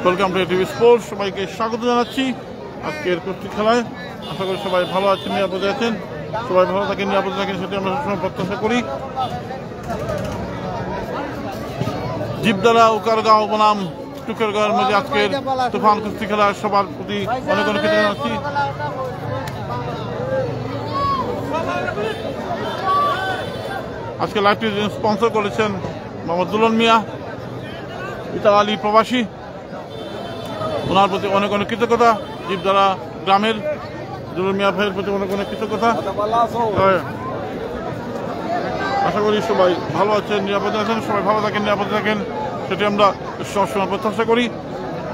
Welcome to TV sports. সবাইকে স্বাগত জানাচ্ছি আজকের কুস্তি খেলায়। আশা করি সবাই ভালো আছেন, নিরাপদে আছেন। সবাই ভালো থাকেন, নিরাপদে থাকেন, সেটি আমরা সবসময় প্রত্যাশা করি। জীবদারা উকারগাঁও বনাম টুকেরগাঁওয়ের মধ্যে আজকের তুফান কুস্তি খেলার সবার প্রতি অনেক অনেক কৃতজ্ঞতা জানাচ্ছি। আজকে লাইভটি স্পন্সর করেছেন মোহাম্মদ দুলন মিয়া, ইতালি প্রবাসী। ওনার প্রতি অনেক অনেক কৃতজ্ঞতা। জীবদারা গ্রামের দুলন মিয়া ভাইয়ের প্রতি অনেক অনেক কৃতজ্ঞতা। আশা করি সবাই ভালো আছেন, নিরাপদে আছেন। সবাই ভালো থাকেন, নিরাপদে থাকেন, সেটি আমরা সবসময় প্রত্যাশা করি।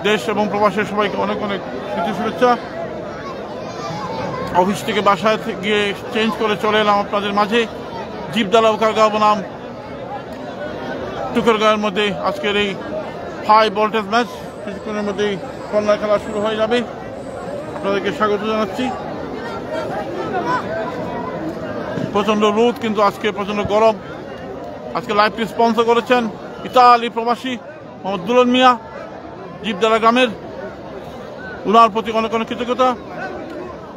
দেশ এবং প্রবাসের সবাইকে অনেক অনেক প্রীতি শুভেচ্ছা। অফিস থেকে বাসায় গিয়ে চেঞ্জ করে চলে এলাম আপনাদের মাঝে। জীবদারা উকারগাঁও বনাম টুকেরগাঁওয়ের মধ্যে আজকের এই হাই ভোল্টেজ ম্যাচ। কিছুক্ষণের মধ্যেই কর্নার খেলা শুরু হয়ে যাবে। আপনাদেরকে স্বাগত জানাচ্ছি। প্রচণ্ড রোদ, কিন্তু আজকে প্রচণ্ড গরম। আজকে লাইভটি স্পন্সর করেছেন ইতালি প্রবাসী মোহাম্মদ দুলন মিয়া, জীবদারা গ্রামের। উনার প্রতি অনেক অনেক কৃতজ্ঞতা।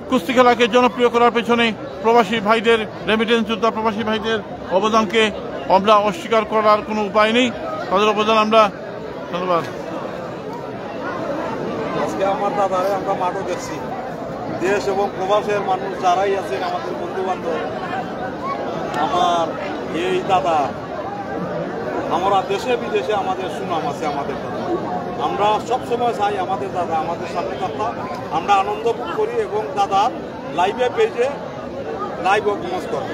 কুস্তি খেলাকে জনপ্রিয় করার পেছনে প্রবাসী ভাইদের, রেমিটেন্স যোদ্ধা প্রবাসী ভাইদের অবদানকে আমরা অস্বীকার করার কোনো উপায় নেই। তাদের অবদান আমরা ধন্যবাদ। আজকে আমার দাদারে আমরা মাঠও দেখছি। দেশ এবং প্রবাসের মানুষ যারাই আছেন, আমাদের বন্ধু বান্ধব, আমার এই দাদা, আমরা দেশে বিদেশে আমাদের সুনাম আছে। আমাদের দাদা, আমরা সবসময় চাই আমাদের দাদা আমাদের সামনে থাকতাম। আমরা আনন্দ ভোগ করি এবং দাদার লাইভে পেজে লাইভ অপমোজ করবে।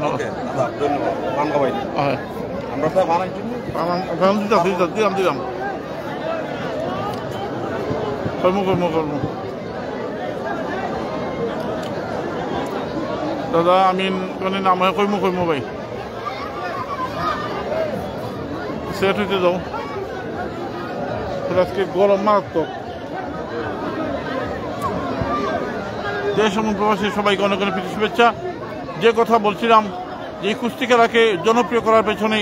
ওকে দাদা, ধন্যবাদ। বাংলা ভাই আমরা তো বানাইছি দিলাম দাদা আমিন নাম হয় কইমু ভাই, সেট হইতে যাও। আজকে গরম মারাত্মক। দেশ এবং প্রবাসী সবাইকে অনেক অনেক প্রীতি শুভেচ্ছা। যে কথা বলছিলাম, যে এই কুস্তি খেলাকে জনপ্রিয় করার পেছনে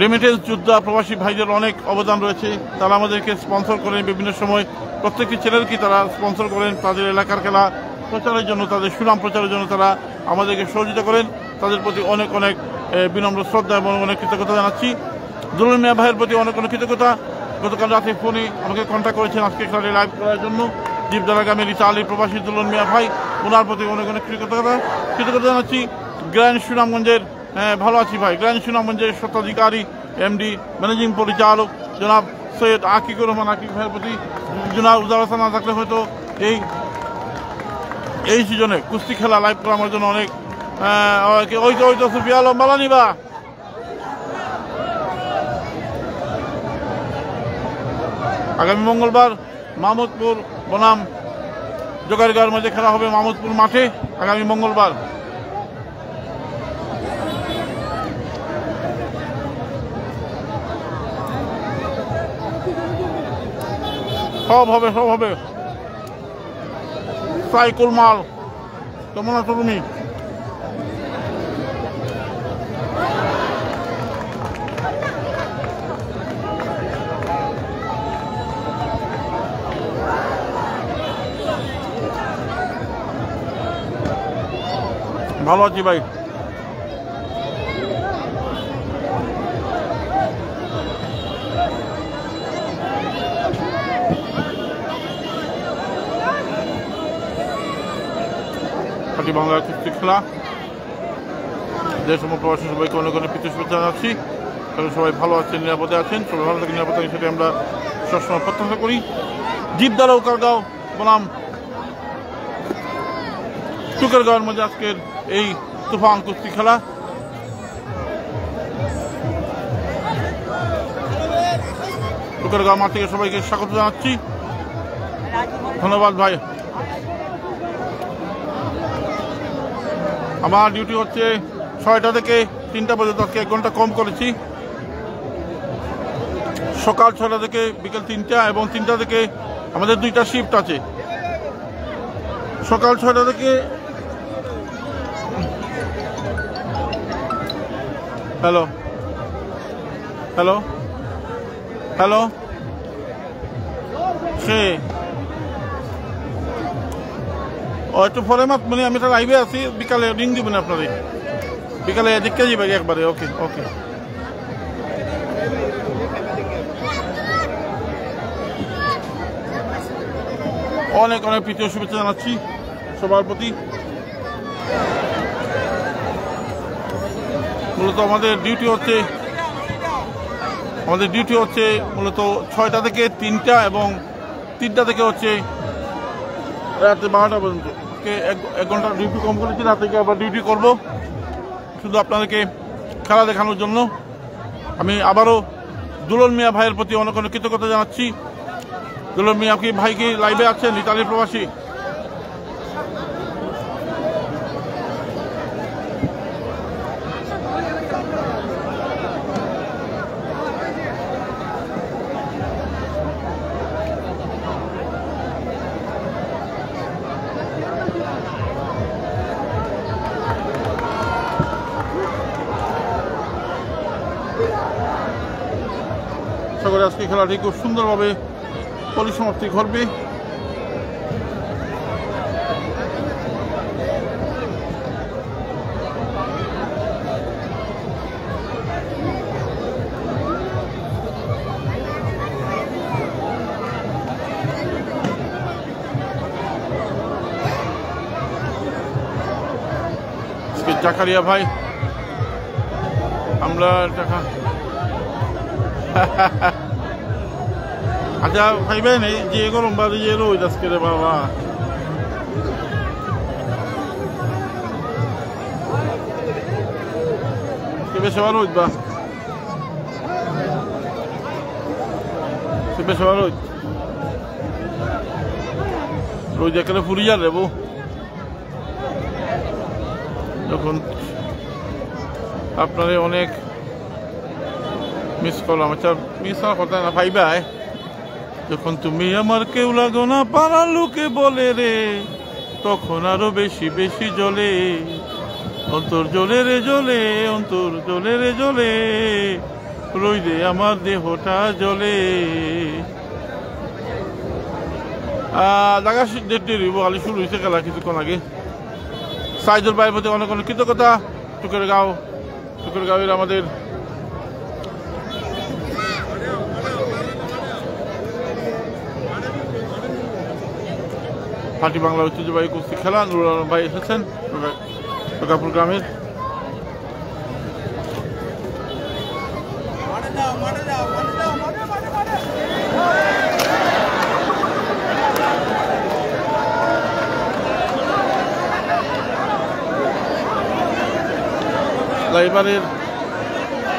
রেমিটেন্স যোদ্ধা প্রবাসী ভাইদের অনেক অবদান রয়েছে। তারা আমাদেরকে স্পন্সর করেন বিভিন্ন সময়। প্রত্যেকটি চ্যানেলকে তারা স্পন্সর করেন তাদের এলাকার খেলা প্রচারের জন্য, তাদের সুনাম প্রচারের জন্য তারা আমাদেরকে সহযোগিতা করেন। তাদের প্রতি অনেক অনেক বিনম্র শ্রদ্ধা এবং অনেক কৃতজ্ঞতা জানাচ্ছি। দুলন মিয়া ভাইয়ের প্রতি অনেক অনেক কৃতজ্ঞতা। গতকাল রাতে ফোনে আমাকে কন্ট্যাক্ট করেছেন আজকে খেলাটি লাইভ করার জন্য। জীবদারা গ্রামের ইতালি প্রবাসী দুলন মিয়া ভাই, ওনার প্রতি অনেক অনেক কৃতজ্ঞতা জানাচ্ছি। গ্র্যান্ড সুনামগঞ্জের, ভালো আছি ভাই, গ্র্যান্ড সুনামগঞ্জের স্বত্বাধিকারী এমডি ম্যানেজিং পরিচালক জনাব সৈয়দ আকিকুর রহমান আকিক ভাইয়ের প্রতি, জনাব উদারতা না থাকলে হয়তো এই সিজনে কুস্তি খেলা লাইভ করা আমার জন্য অনেক ওই তো সুফিয়া লম্বালা নিবা। আগামী মঙ্গলবার মাহমুদপুর বনাম জোগাড়গাঁওয়ের মধ্যে খেলা হবে মাহমুদপুর মাঠে আগামী মঙ্গলবার। সব হবে। সাইকুল মাল, কেমন আছো তুমি? ভালো আছি ভাই। বাংলা কুস্তি খেলা, দেশ এবং প্রবাসী সবাইকে অনেক অনেক প্রীতি শুভেচ্ছা জানাচ্ছি। কারণ সবাই ভালো আছেন, নিরাপদে আছেন। সবাই ভালো থাকেন, নিরাপদে থাকেন, সেটা আমরা সবসময় প্রত্যাশা করি। জীবদারা উকারগাঁও বনাম টুকেরগাঁওয়ের মধ্যে আজকের এই তুফান কুস্তি খেলা। টুকেরগাঁও মাঠ থেকে সবাইকে স্বাগত জানাচ্ছি। ধন্যবাদ ভাই। আমার ডিউটি হচ্ছে 6টা থেকে 3টা পর্যন্ত। আজকে 1 ঘন্টা কম করেছি। সকাল 6টা থেকে বিকেল 3টা এবং 3টা থেকে আমাদের 2টা শিফট আছে। সকাল 6টা থেকে হ্যালো হ্যালো হ্যালো সে ও একটু পরে মাত মানে আমি তো লাইভে আছি, বিকালে রিং দিবেন আপনারে, বিকালে দেখতে যাবে একবারে। ওকে ওকে। অনেক অনেক প্রীতি শুভেচ্ছা জানাচ্ছি সবার প্রতি। মূলত আমাদের ডিউটি হচ্ছে মূলত 6টা থেকে 3টা এবং 3টা থেকে হচ্ছে রাতে 12টা পর্যন্ত। এক ঘন্টা ডিউটি কম করেছি, রাত থেকে আবার ডিউটি করব শুধু আপনাদেরকে খেলা দেখানোর জন্য। আমি আবারও দুলন মিয়া ভাইয়ের প্রতি অনেক অনেক কৃতজ্ঞতা জানাচ্ছি। দুলন মিয়া ভাই কি লাইভে আছেন? ইতালির প্রবাসী। আজকে খেলাটি খুব সুন্দরভাবে পরিসমাপ্তি ঘটবে। জাকারিয়া ভাই আমরা টাকা আচ্ছা ভাইবে নেই যে গরম বাড়ি যে রোদ আজকে রে বাবা। বেশ রোদ বা বেশ রোদ রোদ একেবারে ফুরি যা দেবো যখন আপনারে অনেক মিস করলাম। আচ্ছা মিস হওয়ার কথা না ভাইবাই, যখন তুমি আমার কেউ লাগো না পাড়ার লোকে বলে রে, তখন আরো বেশি বেশি জ্বলে অন্তর, জ্বলে রে জ্বলে অন্তর, জ্বলে রে জ্বলে রইদে আমার দেহটা জ্বলে। জায়গা ডেটে রইব, খালি শুরু হয়েছে খেলা কিছুক্ষণ আগে। সাইদুল ভাইয়ের প্রতি অনেক অনেক কৃতজ্ঞতা। টুকেরগাঁওয়ের আমাদের হাটি বাংলা ঐতিহ্যবাহী কুস্তি খেলা নুরুল আলম ভাই এসেছেন দুর্গাপুর গ্রামের।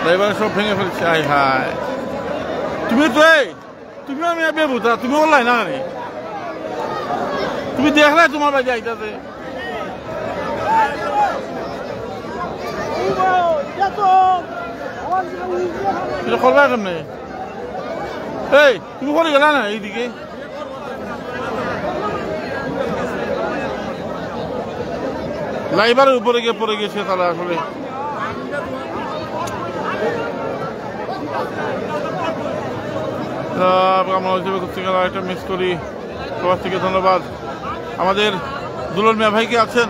ড্রাইভারের সব ভেঙে ফেলছে। আয় হায়, তুমি তো তুমি আমি বেবুতা, তুমি বললাই না তুমি দেখলে তোমার বাড়ি আইতাছে করবে কেমনে? এই তুমি করে গেলা না এইদিকে? লাইভারের উপরে গিয়ে পড়ে গেছে তারা আসলে। আমরা হিসেবে করতে গেলাম একটা মিস করি। সবার থেকে ধন্যবাদ। আমাদের দুলন মিয়া ভাই কি আছেন?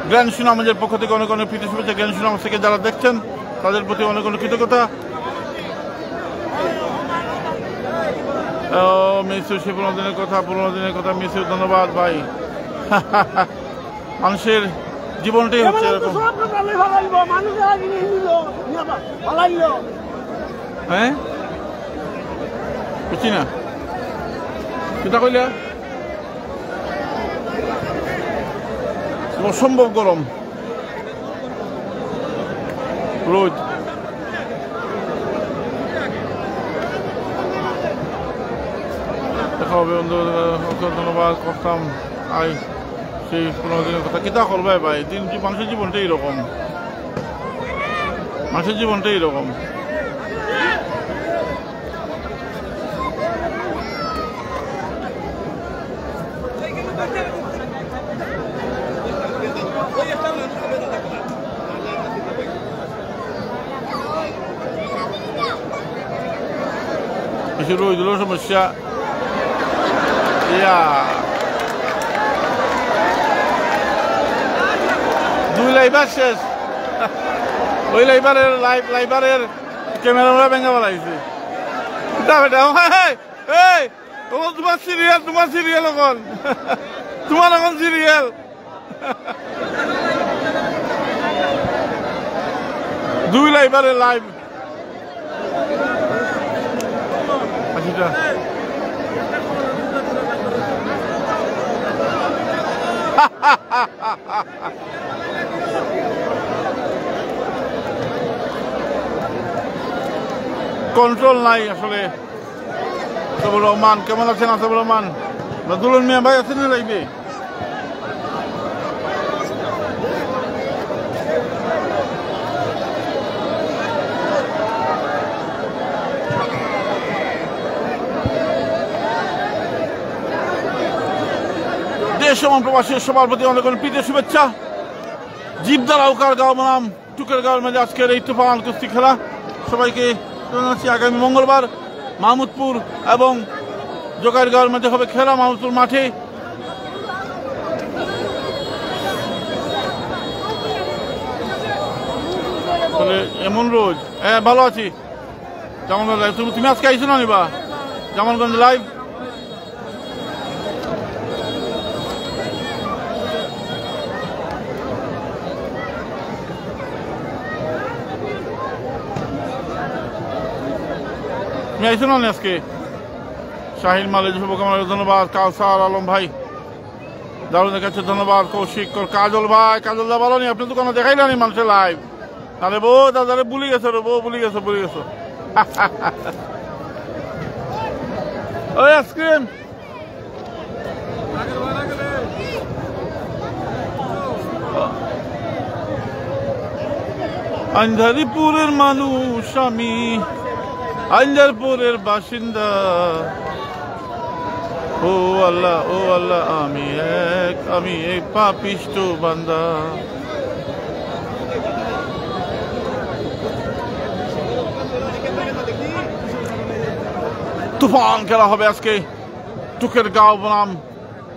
জ্ঞান সুনামের পক্ষ থেকে অনেক অনেক প্রীতি শুভেচ্ছা। জ্ঞান সুনাম থেকে যারা দেখছেন তাদের প্রতি অনেক অনেক কৃতজ্ঞতা। মিসু সে পুরোনো দিনের কথা মিসু ধন্যবাদ ভাই। মানুষের জীবনটাই হচ্ছে এরকম। হ্যাঁ বুঝছি না চিন্তা কইলা অসম্ভব গরম রোদ। দেখা হবে ধন্যবাদ করতাম। আই সেই 15 দিনের কথা কিতা করবে ভাই। মানুষের জীবনটাই এরকম, মানুষের জীবনটাই এরকম। বেশি রোদ হলেও সমস্যা। ইয়া 2 লাইবার শেষ। ওই লাইবারের ক্যামেরা ভেঙে বলাইছে। তোমার সিরিয়াল এখন তোমার এখন সিরিয়াল। 2 লাইবারের লাইভ। আচ্ছা কন্ট্রোল নাই আসলে। আসাদুর রহমান কেমন আছেন? আসাদুর রহমান দুলন মিয়া ভাই আছেন না লাইবে? দেশ এবং প্রবাসী সবার প্রতি অনেক অনেক প্রীতির শুভেচ্ছা। জীবদার আউকার গাঁও বনাম টুকের গাঁওয়ের মাঝে আজকের এই তুফান কুস্তি খেলা। সবাইকে জানাচ্ছি আগামী মঙ্গলবার মাহমুদপুর এবং জোগাইরগাঁওয়ের মধ্যে হবে খেলা মাহমুদপুর মাঠে। এমন রোজ হ্যাঁ ভালো আছি। জামালগঞ্জ লাইভ তুমি আজকে আইসো না নিবা? জামালগঞ্জ লাইভ তুমি আইসো না আজকে? শাহিন মালের শুভকামনা ধন্যবাদ। কাউসার আলম ভাই দারুণের কাছে ধন্যবাদ। কৌশিক কাজল ভাই, কাজল দা ভালো নি? আপনি দোকানে দেখাইলেন মানুষের লাইভ। তাহলে বউ দাদারে ভুলে গেছো রে, বউ ভুলে গেছো ওই আইসক্রিম আন্ধারিপুরের মানুষ আমি, আন্ধারপুরের বাসিন্দা। ও আল্লাহ আমি এক পাপিষ্ঠ বান্দা। তুফান খেলা হবে আজকে টুকের গাঁও বনাম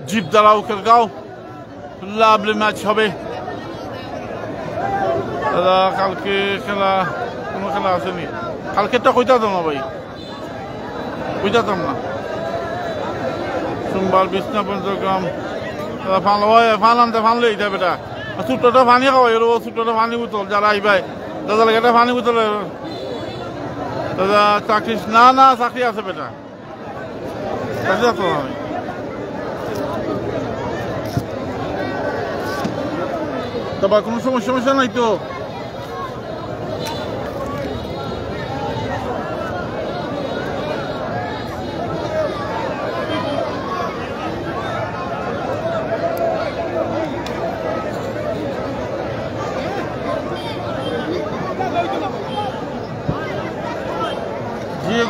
জীবদার আউকের গাঁও। লাভলি ম্যাচ হবে। দাদা কালকে খেলা কোনো খেলা আসেনি? কালকেরটা কইতাম না ভাই, কইতাম না। সোমবার বিছনা পঞ্চগ্রাম ফান আনতে ফানলে এটা বেটা ছোট্টটা পানি খাওয়াই ছোট্টটা পানি বোতল যারা আইবাই দাদা লাগে একটা পানি বোতল। দাদা চাকরি না চাকরি আছে বেটা, চাকরি আছে আমি। তারপর কোনো সমস্যা নাই তো?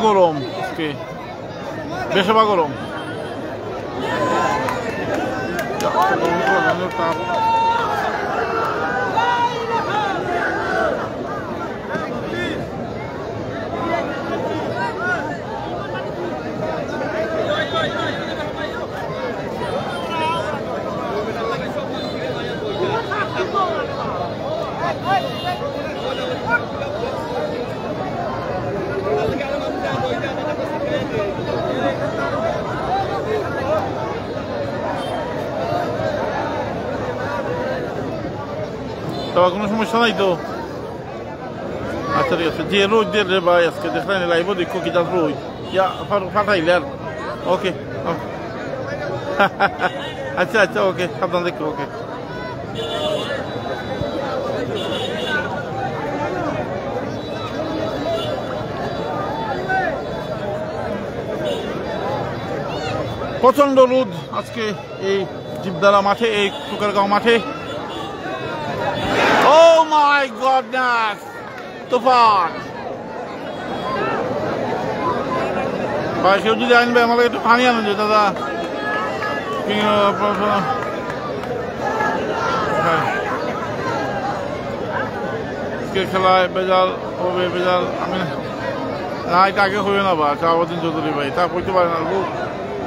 গরম বেশবা গরম। কোনো সমস্যা নাই তো? আচ্ছা ঠিক আছে। যে রোজ দিয়ে রে ভাই আজকে দেখলেন লাইভ দেখো কি যাস রোজ ফাটাইলে আর ওকে আচ্ছা ওকে সাবধান দেখো ওকে। প্রচন্ড রোদ আজকে এই জীবদারা মাঠে, এই টুকারগাঁও মাঠে। Oh my goodness! তুফান ভাই কেউ যদি আনবে আমাকে একটু পানি আনুন যে দাদা। খেলায় বেজাল হবে বেজাল আমি না এটা আগে হইবে না বা শাহাবুদ্দিন চৌধুরী ভাই তা কইতে পারে না লোক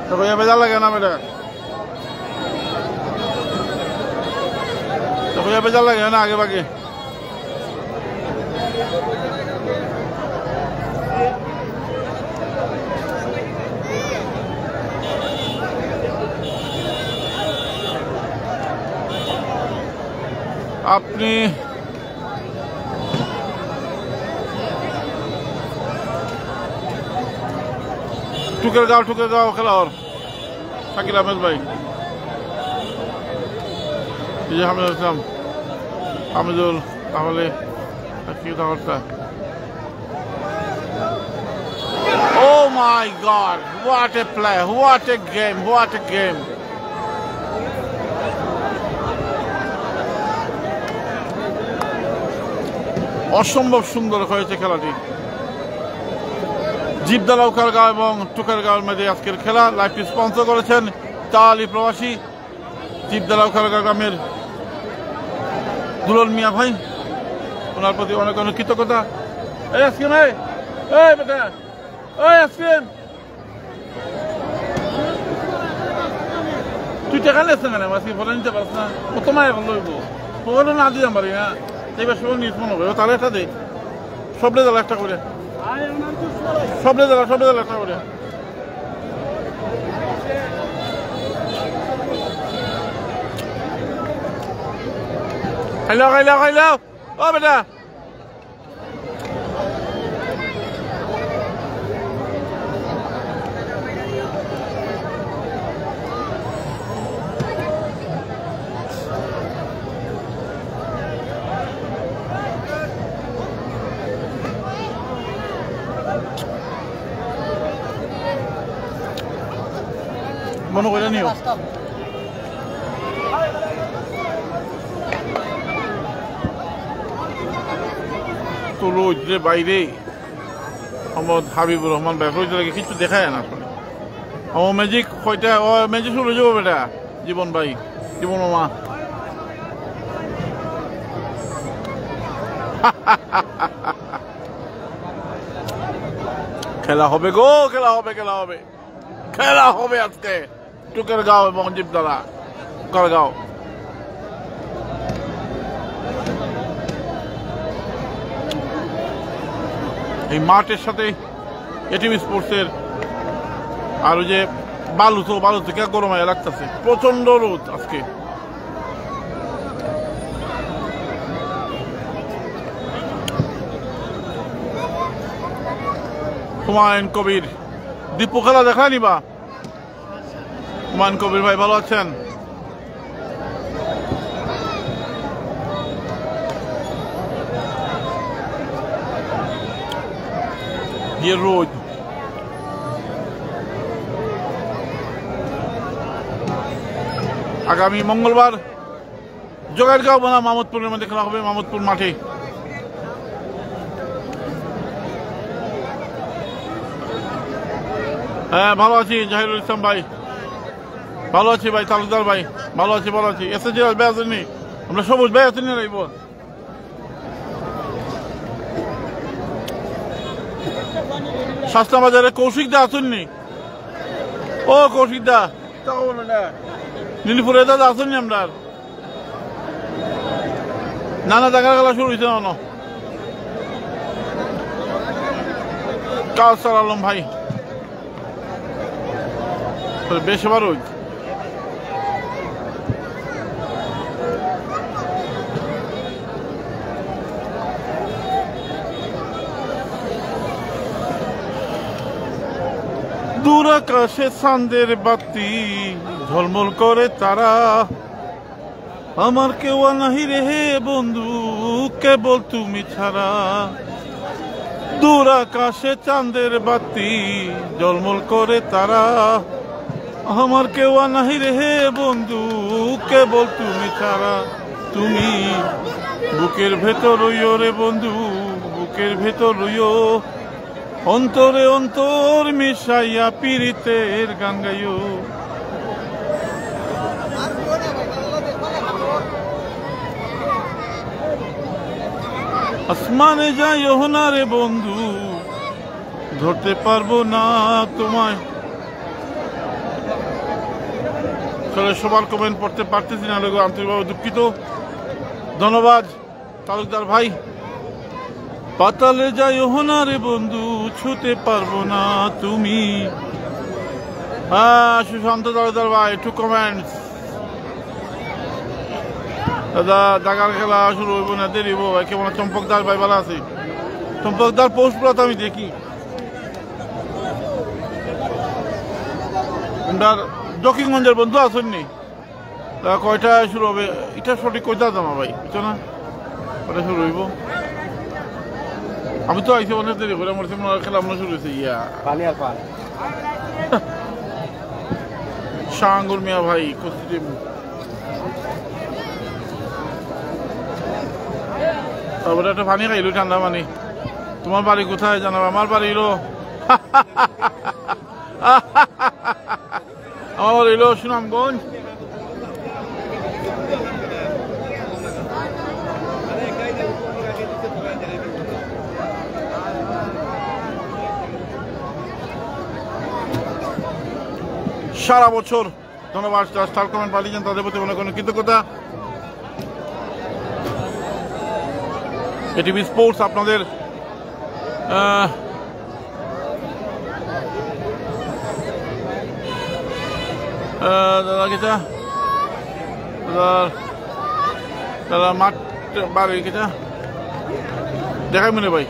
তো ভাইয়া বেজার লাগে না বেটা তো ভাইয়া বেজার লাগে না আগে বাগে আপনি টুকের গাঁও খেলা ওর শাকিল আহমেদ ভাই হামিদুল ইসলাম হামিদুল তাহলে কি খবরটা Oh my God! What a play! What a game! What a game! অসম্ভব সুন্দর হয়েছে খেলাটি জীবদালাউখারগাঁও এবং টুকারগাঁওয়ের মধ্যে আজকের খেলা লাইভটি স্পন্সর করেছেন তালি প্রবাসী জীবদালাউখারগাঁও গ্রামের দুলন মিয়া ভাই ওনার প্রতি অনেক অনেক কৃতজ্ঞতা এই আজকেন এই বেটা এই আজকেন তুই টাকা নিয়েছে কেন আজকে ফটো নিতে পারছ না কত মায়ের লইব ফটো না দিতাম পারি না এইবার সব নিউজ মনে হবে তাহলে একটা দে সবরে দিল একটা করে সবরে দিল একটা করে খাইলাও ও বেটা মনে করে নিও তো রোদ্রে বাইরে আমার হাবিবুর রহমান ভাই রোদ্রে কিছু দেখায় না আসলে আমার ম্যাজিক কয়টা ও ম্যাজিক শুরু যাবো বেটা জীবন ভাই জীবন মামা খেলা হবে গো খেলা হবে আজকে টুকেরগাঁও এবং জীবদালা করগাঁও এই মাঠের সাথে এটিভি স্পোর্টসের আর ওই যে বালু থেকে গরমায় লাগতেছে প্রচন্ড রোদ আজকে হুমায়ুন কবির দীপু খেলা দেখা নিবা হুমায়ুন কবির ভাই ভালো আছেন রোদ আগামী মঙ্গলবার জোগাড়গাঁও বনাম মাহমুদপুরের মধ্যে খেলা হবে মাহমুদপুর মাঠে হ্যাঁ ভালো আছি জাহিরুল ইসলাম ভাই ভালো আছি ভাই তালুকদার ভাই ভালো আছি এসএসজি ভাই আসেননি আমরা সবুজ ভাই আসেনি রাইব শাস্তা বাজারে কৌশিক দা আসেননি ও কৌশিক দা নীলপুরে দাদা আসেননি আমরা নানা জায়গার খেলা শুরু হয়েছে না কাউসার আলম ভাই বেশ এবার দূর আকাশে চাঁদের বাতি ঝলমল করে তারা আমার কেউ নাহি রে বন্ধু কেবল তুমি ছাড়া দূর আকাশে চাঁদের বাতি ঝলমল করে তারা আমার কেউ নাহি রে বন্ধু কেবল তুমি ছাড়া তুমি বুকের ভেতর রইও রে বন্ধু বুকের ভেতর রইও অন্তরে অন্তর মিশাইয়া পীড়িতের গান গাইও আসমানে যাইও না রে বন্ধু ধরতে পারবো না তোমায়। সবার কমেন্ট পড়তে পারতেছি না, লোক আন্তরিকভাবে দুঃখিত। ধন্যবাদ তালুকদার ভাই। পাতালে যাইও না রে বন্ধু, ছুতে পারবো না তুমি। হ্যাঁ সুশান্ত তালুকদার ভাই, একটু কমেন্টস। দাদা দাগার খেলা শুরু হইব না, দেরি হইব ভাই। কেমন চম্পকদার ভাই ভালো আছে? চম্পকদার পোস্টগুলো তো আমি দেখি। জকিগঞ্জের বন্ধু আসেননি, কয়টা শুরু হবে এটা সঠিক কয়টা জানা ভাই, বুঝছো না? কয়টা শুরু হইব? আমি তো আইসি অনেক দেরি করে, আমার খেলা আমরা শুরু হয়েছে। ইয়া শাহাঙ্গুর মিয়া ভাই কস্টিম। তারপরে একটা পানি খাইলো, ঠান্ডা পানি। তোমার বাড়ি কোথায় জানাবো? আমার বাড়ি হলো আমার বাড়ি হলো সুনামগঞ্জ। সারা বছর ধন্যবাদ স্টার কমেন্ট পাঠিয়েছেন, তাদের প্রতি মনে কোনো কৃতজ্ঞতা। এটিভি স্পোর্টস আপনাদের দাদা কেটা দাদা মাঠ বাড়ি কেটা দেখাই মনে ভাই।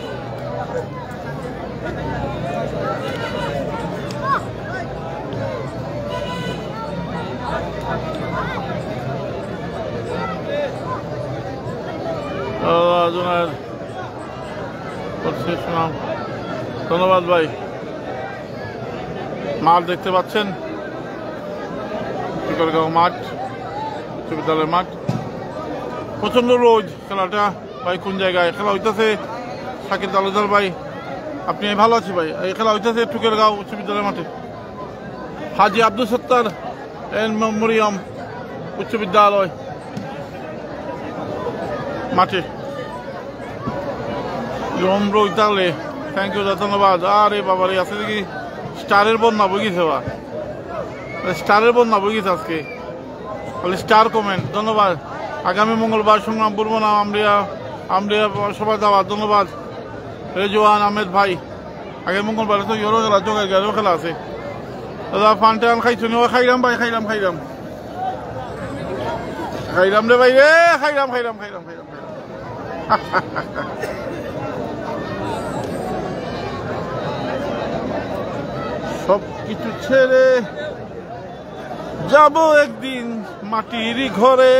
ধন্যবাদ ভাই। মাঠ দেখতে পাচ্ছেন, মাঠ, উচ্চ বিদ্যালয়ের মাঠ। প্রচন্ড রোদ। খেলাটা ভাই কোন জায়গায় খেলা হইতেছে? শাকিব তালুকদার ভাই আপনি ভালো আছি ভাই? এই খেলা হইতেছে টুকেরগাঁও উচ্চ বিদ্যালয়ের মাঠে, হাজি আব্দুল সত্তার মেমোরিয়াম উচ্চ বিদ্যালয় মাঠে। ইতালে থ্যাংক ইউ, ধন্যবাদ। আরে বাবারে আছে দেখি স্টারের বন্যা বইগেছে, বা স্টারের বন্যা বইগেছে আজকে, খালি স্টার কমেন্ট। ধন্যবাদ। আগামী মঙ্গলবার সংগ্রাম পূর্ব নাম আমরা সবাই দাওয়া। ধন্যবাদ রেজওয়ান আহমেদ ভাই। আগামী মঙ্গলবার তো ইয়েরো খেলা, জোগাড় গেলেও খেলা আছে। দাদা পান টান খাইছো? খাইলাম ভাই, খাইলাম রে ভাই রে, খাইলাম। সব কিছু ছেড়ে যাব একদিন মাটির ঘরে।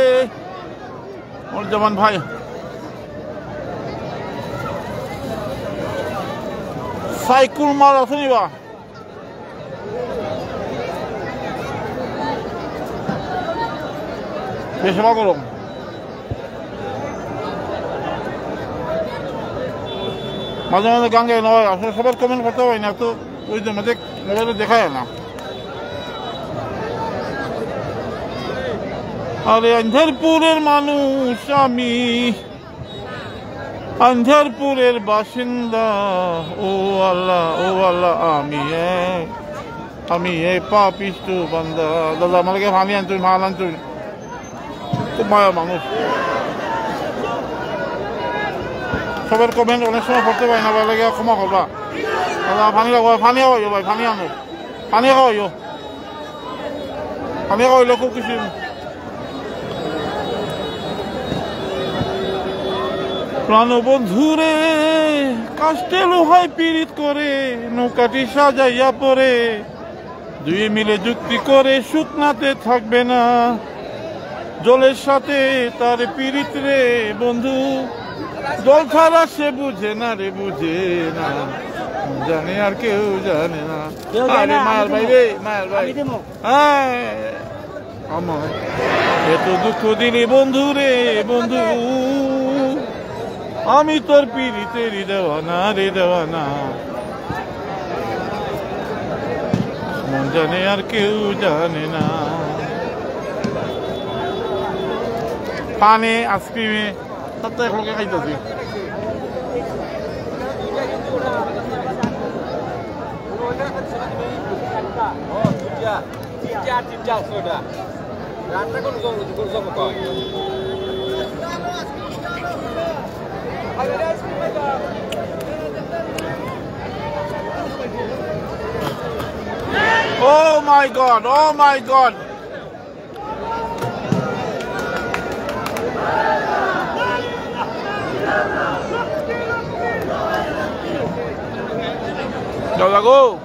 ওর যেমন ভাই সাইকুল মাল আছে নিবা? বেশবা গরম। মাঝে মাঝে গাঙ্গে নয়, আসলে সবার কমেন্ট করতে হয় না তো, ওই যে মাঝে মোবাইলে দেখায় না। আরে আন্ধারপুরের মানুষ আমি, আন্ধারপুরের বাসিন্দা। ও আল্লাহ আমি এই পাপিষ্ট বান্দা। দাদা আমাকে ভানি আনতুই, মাল আনতুই, খুব মায়া মানুষ। সবার কমেন্ট অনেক সময় পড়তে পারি না, ভালো লাগে, ক্ষমা করবা। দাদা পানি খাওয়াইও ভাই, পানি আনো, পানি খাওয়াইও খুব কিছু। প্রাণবন্ধুরে কাষ্টে লোহায় পীড়িত করে, নৌকাটি সাজাইয়া পরে, দুই মিলে যুক্তি করে শুকনাতে থাকবে না। জলের সাথে তার পীড়িত রে বন্ধু, জল ছাড়া সে বুঝে না রে, বুঝে না, জানে আর কেউ জানে না। আরে মায়ার ভাই রে, মায়ার ভাই, আমার এত দুঃখ দিলি বন্ধু রে বন্ধু, আমি তোর পীড়িতেরই দেওয়ানা রে দেওয়ানা, মন জানে আর কেউ জানে না। পানে আইসক্রিমে তার তো একলগে খাইতেছি। Oh my God! Oh my God! Go!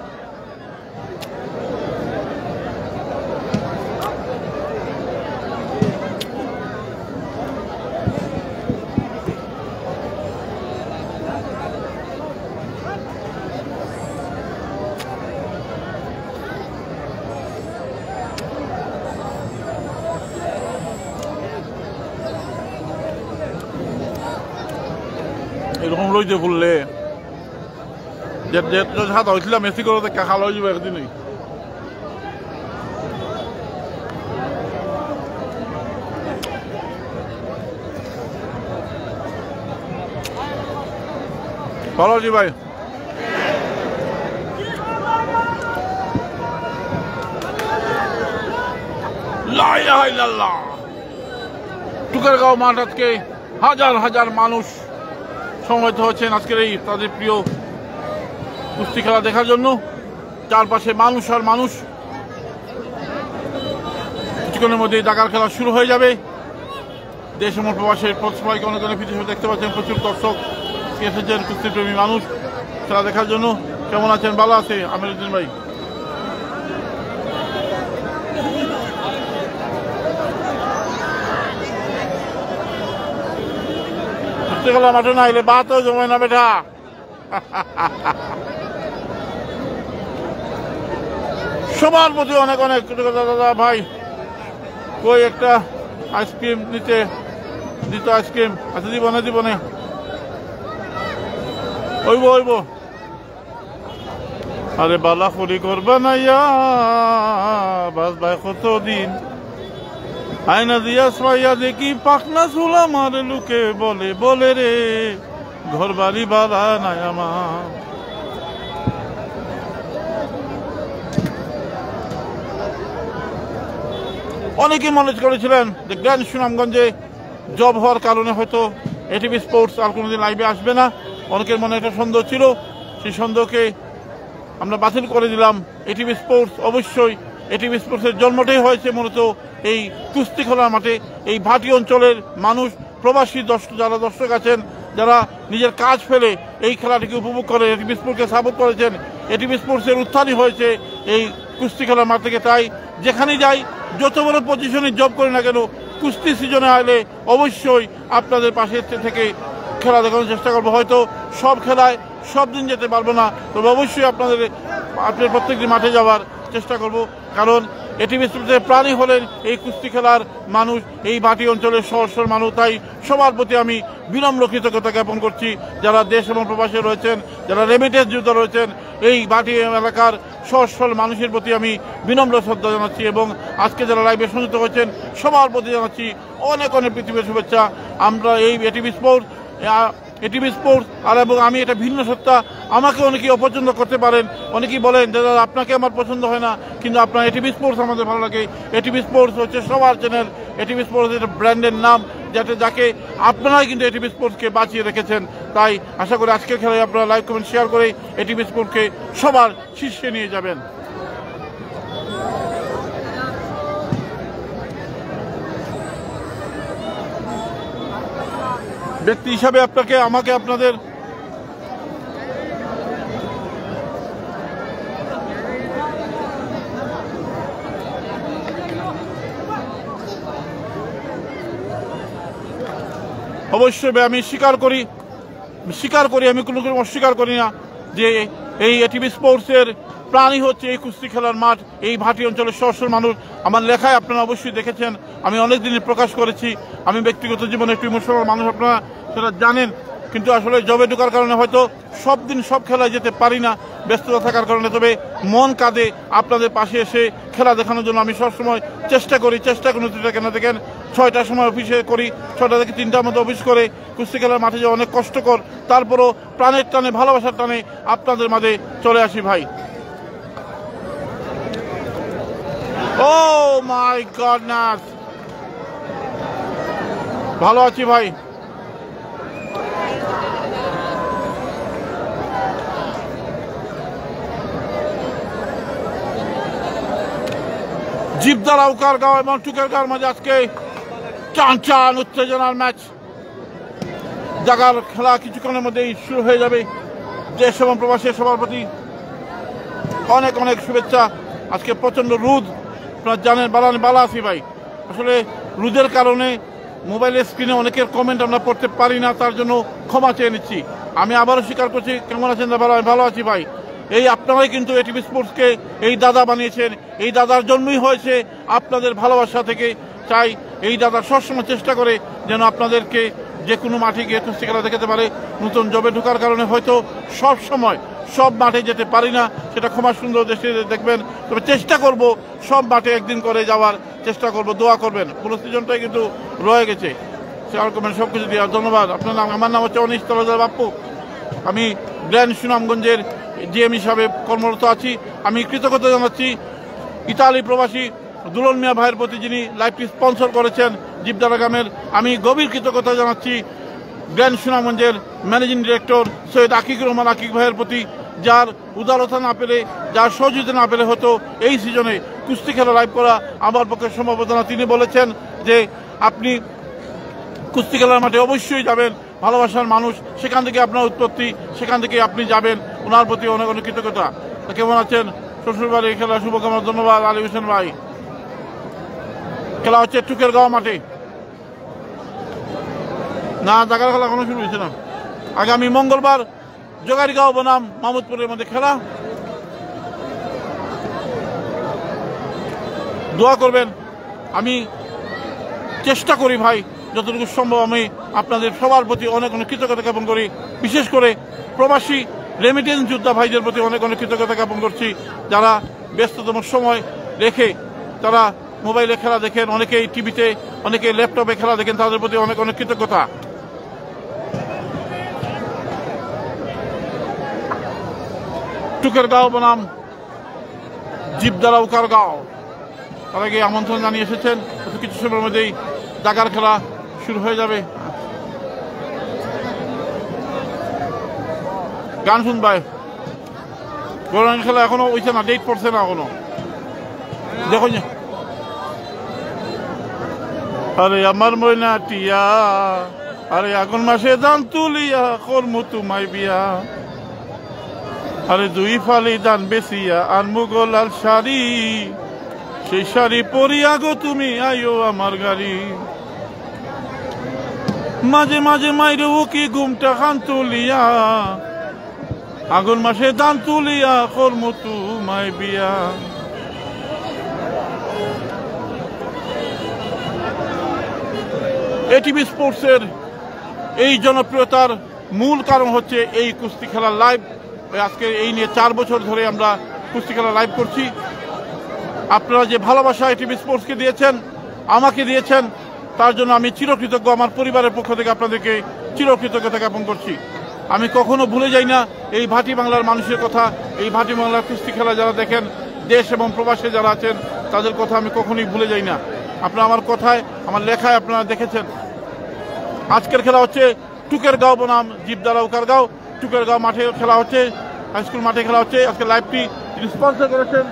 এরকম রইতে ফুললে হাত হয়েছিলাম মেসি করে খালা হয়ে যাবে একদিনই। ভালো আছি ভাই। টুকারগাঁও মাঠ আজকে হাজার হাজার মানুষ সমবেত হচ্ছেন আজকের এই তাদের প্রিয় কুস্তি খেলা দেখার জন্য। চারপাশে মানুষ আর মানুষ। কিছুক্ষণের মধ্যে ডাকার খেলা শুরু হয়ে যাবে। দেশ এবং প্রবাসের সবাইকে অনেক অনেক হিসেবে দেখতে পাচ্ছেন, প্রচুর দর্শক এসেছেন কুস্তিপ্রেমী মানুষ খেলা দেখার জন্য। কেমন আছেন? ভালো আছে আমিরুদ্দিন ভাই। কুস্তি খেলা মাঠে না এলে বাতও জমায় না বেটা। সবার প্রতি অনেক অনেক দাদা ভাই, কই একটা আইসক্রিম নিতে দিত, আইসক্রিম আচ্ছা জীবনে জীবনে ওইব আরে বালা ফুলি করবা না বাস ভাই কতদিন আয়না দিয়া সবাইয়া দেখি পাখনা চুলা মারে লুকে বলে বলে রে ঘর বাড়ি বালা নাই আমার। অনেকেই মনে করেছিলেন যে গ্র্যান্ড সুনামগঞ্জে জব হওয়ার কারণে হয়তো এটিভি স্পোর্টস আর কোনোদিন লাইভে আসবে না। অনেকের মনে একটা সন্দেহ ছিল, সেই সন্দেহকে আমরা বাতিল করে দিলাম। এটিভি স্পোর্টস অবশ্যই, এটিভি স্পোর্টসের জন্মটাই হয়েছে মূলত এই কুস্তি খেলার মাঠে। এই ভাটি অঞ্চলের মানুষ, প্রবাসী যারা দর্শক আছেন, যারা নিজের কাজ ফেলে এই খেলাটিকে উপভোগ করে এটিভি স্পোর্টসকে সাপোর্ট করেছেন, এটিভি স্পোর্টসের উত্থানই হয়েছে এই কুস্তি খেলার মাঠ থেকে। তাই যেখানেই যাই, যত বড় পজিশনে জব করি না কেন, কুস্তি সিজনে আইলে অবশ্যই আপনাদের পাশে থেকে খেলা দেখানোর চেষ্টা করবো। হয়তো সব খেলায় সব দিন যেতে পারবো না, তবে অবশ্যই আপনাদের প্রত্যেকদিন মাঠে যাওয়ার চেষ্টা করব। কারণ এটিভি স্পোর্টসের প্রাণী হলেন এই কুস্তি খেলার মানুষ, এই ভাটি অঞ্চলের সহস্র মানুষ। তাই সবার প্রতি আমি বিনম্র কৃতজ্ঞতা জ্ঞাপন করছি, যারা দেশ এবং প্রবাসে রয়েছেন, যারা রেমিটেন্স যোদ্ধা রয়েছেন, এই ভাটি এলাকার সহস্র মানুষের প্রতি আমি বিনম্র শ্রদ্ধা জানাচ্ছি। এবং আজকে যারা লাইভে সংযুক্ত হয়েছেন সবার প্রতি জানাচ্ছি অনেক অনেক পৃথিবীর শুভেচ্ছা। আমরা এই এটিভি স্পোর্টস আর এবং আমি এটা ভিন্ন সত্তা। আমাকে অনেকেই অপছন্দ করতে পারেন, অনেকেই বলেন দাদা আপনাকে আমার পছন্দ হয় না, কিন্তু আপনার এটিভি স্পোর্টস আমাদের ভালো লাগে। এটিভি স্পোর্টস হচ্ছে সবার চ্যানেল। এটিভি স্পোর্টস একটা ব্র্যান্ডের নাম, যাকে আপনারাই কিন্তু এটিভি স্পোর্টসকে বাঁচিয়ে রেখেছেন। তাই আশা করি আজকের খেলায় আপনারা লাইক কমেন্ট শেয়ার করে এটিভি স্পোর্টসকে সবার শীর্ষে নিয়ে যাবেন। ব্যক্তি হিসাবে আমাকে আপনাদের অবশ্যই আমি স্বীকার করি, আমি কোনো অস্বীকার করি না যে এই এটিভি স্পোর্টসের প্রাণী হচ্ছে এই কুস্তি খেলার মাঠ, এই ভাটি অঞ্চলের সহস্র মানুষ। আমার লেখায় আপনারা অবশ্যই দেখেছেন, আমি অনেক দিনই প্রকাশ করেছি। আমি ব্যক্তিগত জীবনে একটু ইমোশনাল মানুষ, আপনারা সেটা জানেন, কিন্তু আসলে জবে ঢোকার কারণে হয়তো সব দিন সব খেলায় যেতে পারি না, ব্যস্ততা থাকার কারণে। তবে মন কাঁদে আপনাদের পাশে এসে খেলা দেখানোর জন্য আমি সবসময় চেষ্টা করি কেন দেখেন 6টার সময় অফিসে করি, 6টা থেকে 3টার মধ্যে অফিস করে কুস্তি খেলার মাঠে যাওয়া অনেক কষ্টকর। তারপরও প্রাণের টানে, ভালোবাসার টানে আপনাদের মাঝে চলে আসি ভাই। Oh my goodness! ভালো আছি ভাই। জিবদার আউকারগাঁও এবং টুকেরগাঁওয়ের মাঝে আজকে টান টান উত্তেজনার ম্যাচ। জাগার খেলা কিছুক্ষণের মধ্যেই শুরু হয়ে যাবে। দেশ এবং প্রবাসী সবার প্রতি অনেক অনেক শুভেচ্ছা। আজকে প্রচণ্ড রোদ, আপনারা জানেন। বালা আছি ভাই। আসলে রোদের কারণে মোবাইলের স্ক্রিনে অনেকের কমেন্ট আমরা পড়তে পারি না, তার জন্য ক্ষমা চেয়ে নিচ্ছি। আমি আবারও স্বীকার করছি, কেমন আছেন? ভালো আছি ভাই। এই আপনারাই কিন্তু এটিভি স্পোর্টসকে এই দাদা বানিয়েছেন। এই দাদার জন্যই হয়েছে আপনাদের ভালোবাসা থেকে। চাই এই দাদা সবসময় চেষ্টা করে যেন আপনাদেরকে যে কোনো মাঠে গিয়ে কুস্তি খেলা দেখাতে পারে। নতুন জবে ঢোকার কারণে হয়তো সব সময় সব মাঠে যেতে পারি না, সেটা ক্ষমা সুন্দর দেশে দেখবেন। তবে চেষ্টা করব সব মাঠে একদিন করে যাওয়ার চেষ্টা করব। দোয়া করবেন। পুরো সিজনটাই কিন্তু রয়ে গেছে, শেয়ার করবেন সব কিছু দেওয়ার। ধন্যবাদ। আপনার নাম? আমার নাম হচ্ছে অনিশ তরফদার বাপ্পু। আমি গ্র্যান্ড সুনামগঞ্জের জিএম হিসাবে কর্মরত আছি। আমি কৃতজ্ঞতা জানাচ্ছি ইতালি প্রবাসী দুলন মিয়া ভাইয়ের প্রতি, যিনি লাইভটি স্পন্সর করেছেন জীবদারা গ্রামের। আমি গভীর কৃতজ্ঞতা জানাচ্ছি গ্র্যান্ড সুনামগঞ্জের ম্যানেজিং ডিরেক্টর সৈয়দ আকিকুর রহমান আকিক ভাইয়ের প্রতি, যার উদারতা না পেলে, যার সহযোগিতা না পেলে হতো এই সিজনে কুস্তি খেলা লাইভ করা আমার পক্ষে সম্ভব হতো না। তিনি বলেছেন যে আপনি কুস্তি খেলার মাঠে অবশ্যই যাবেন, ভালোবাসার মানুষ, সেখান থেকে আপনার উৎপত্তি, সেখান থেকে আপনি যাবেন। ওনার প্রতি অনেক অনেক কৃতজ্ঞতা। কেমন আছেন? শ্বশুরবাড়ি খেলা শুভকামনা। ধন্যবাদ আলী হোসেন ভাই। খেলা হচ্ছে টুকেরগাঁও মাঠে। না, জায়গার খেলা এখনো শুরু হয়েছে না। আগামী মঙ্গলবার জোগাড়িগাঁও বনাম মাহমুদপুরের মধ্যে খেলা। দোয়া করবেন। আমি চেষ্টা করি ভাই যতটুকু সম্ভব আমি আপনাদের সবার প্রতি অনেক অনেক কৃতজ্ঞতা জ্ঞাপন করি। বিশেষ করে প্রবাসী রেমিটেন্স যোদ্ধা ভাইদের প্রতি অনেক অনেক কৃতজ্ঞতা জ্ঞাপন করছি, যারা ব্যস্ততম সময় রেখে তারা মোবাইলে খেলা দেখেন, অনেকেই টিভিতে, অনেকে ল্যাপটপে খেলা দেখেন। তাদের প্রতি অনেক অনেক কৃতজ্ঞতা। টুকেরগাঁও বনাম জীবদারা উকারগাঁও, তার আগে আমন্ত্রণ জানিয়ে এসেছেন। কিছু সময়ের মধ্যেই জাগার খেলা শুরু হয়ে যাবে। গান শুনবাই। গৌরাঙ্গ খেলা এখনো হইছে না, ডেট পড়ছে না এখনো। দেখো আরে আমার ময়না টিয়া, আরে আগুন মাসে দান তুলিয়া করমু তোমায় বিয়া, আরে দুই ফালি দান বেসিয়া আর মুগলাল শাড়ি, সেই শাড়ি পরিয়া গো তুমি আইও আমার গাড়ি, মাঝে মাঝে মাইরে উকি ঘুমটা খান তুলিয়া, আগুন মাসে দান তুলিয়া করমু তোমায় বিয়া। এটিভি স্পোর্টসের এই জনপ্রিয়তার মূল কারণ হচ্ছে এই কুস্তি খেলার লাইভ। আজকে এই নিয়ে 4 বছর ধরে আমরা কুস্তি খেলা লাইভ করছি। আপনারা যে ভালোবাসা এটিভি স্পোর্টসকে দিয়েছেন, আমাকে দিয়েছেন, তার জন্য আমি চিরকৃতজ্ঞ। আমার পরিবারের পক্ষ থেকে আপনাদেরকে চিরকৃতজ্ঞতা জ্ঞাপন করছি। আমি কখনো ভুলে যাই না এই ভাটি বাংলার মানুষের কথা, এই ভাটি বাংলার কুস্তি খেলা যারা দেখেন, দেশ এবং প্রবাসে যারা আছেন, তাদের কথা আমি কখনোই ভুলে যাই না। আপনারা আমার কথায়, আমার লেখায় আপনারা দেখেছেন। আজকের খেলা হচ্ছে টুকেরগাঁও বনাম জীবদারা উকারগাঁও। টুকেরগাঁও মাঠে খেলা হচ্ছে, হাইস্কুল মাঠে খেলা হচ্ছে। আজকে লাইভটি স্পন্সর করেছেন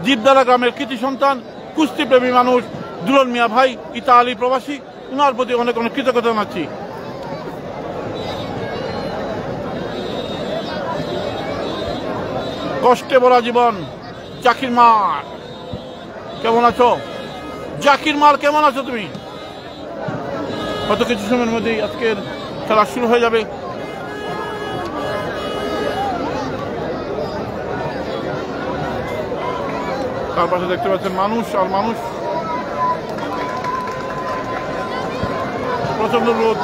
জীবদারা গ্রামের কৃতি সন্তান, কুস্তিপ্রেমী মানুষ দুলন মিয়া ভাই, ইতালি প্রবাসী। ওনার প্রতি অনেক অনেক কৃতজ্ঞতা জানাচ্ছি। কষ্টে ভরা জীবন। জাকির মার কেমন আছো? জাকির মার কেমন আছো তুমি? কত কিছু সময়ের মধ্যেই আজকের খেলা শুরু হয়ে যাবে। তার পাশে দেখতে পাচ্ছেন মানুষ আর মানুষ। প্রচন্ড রোদ।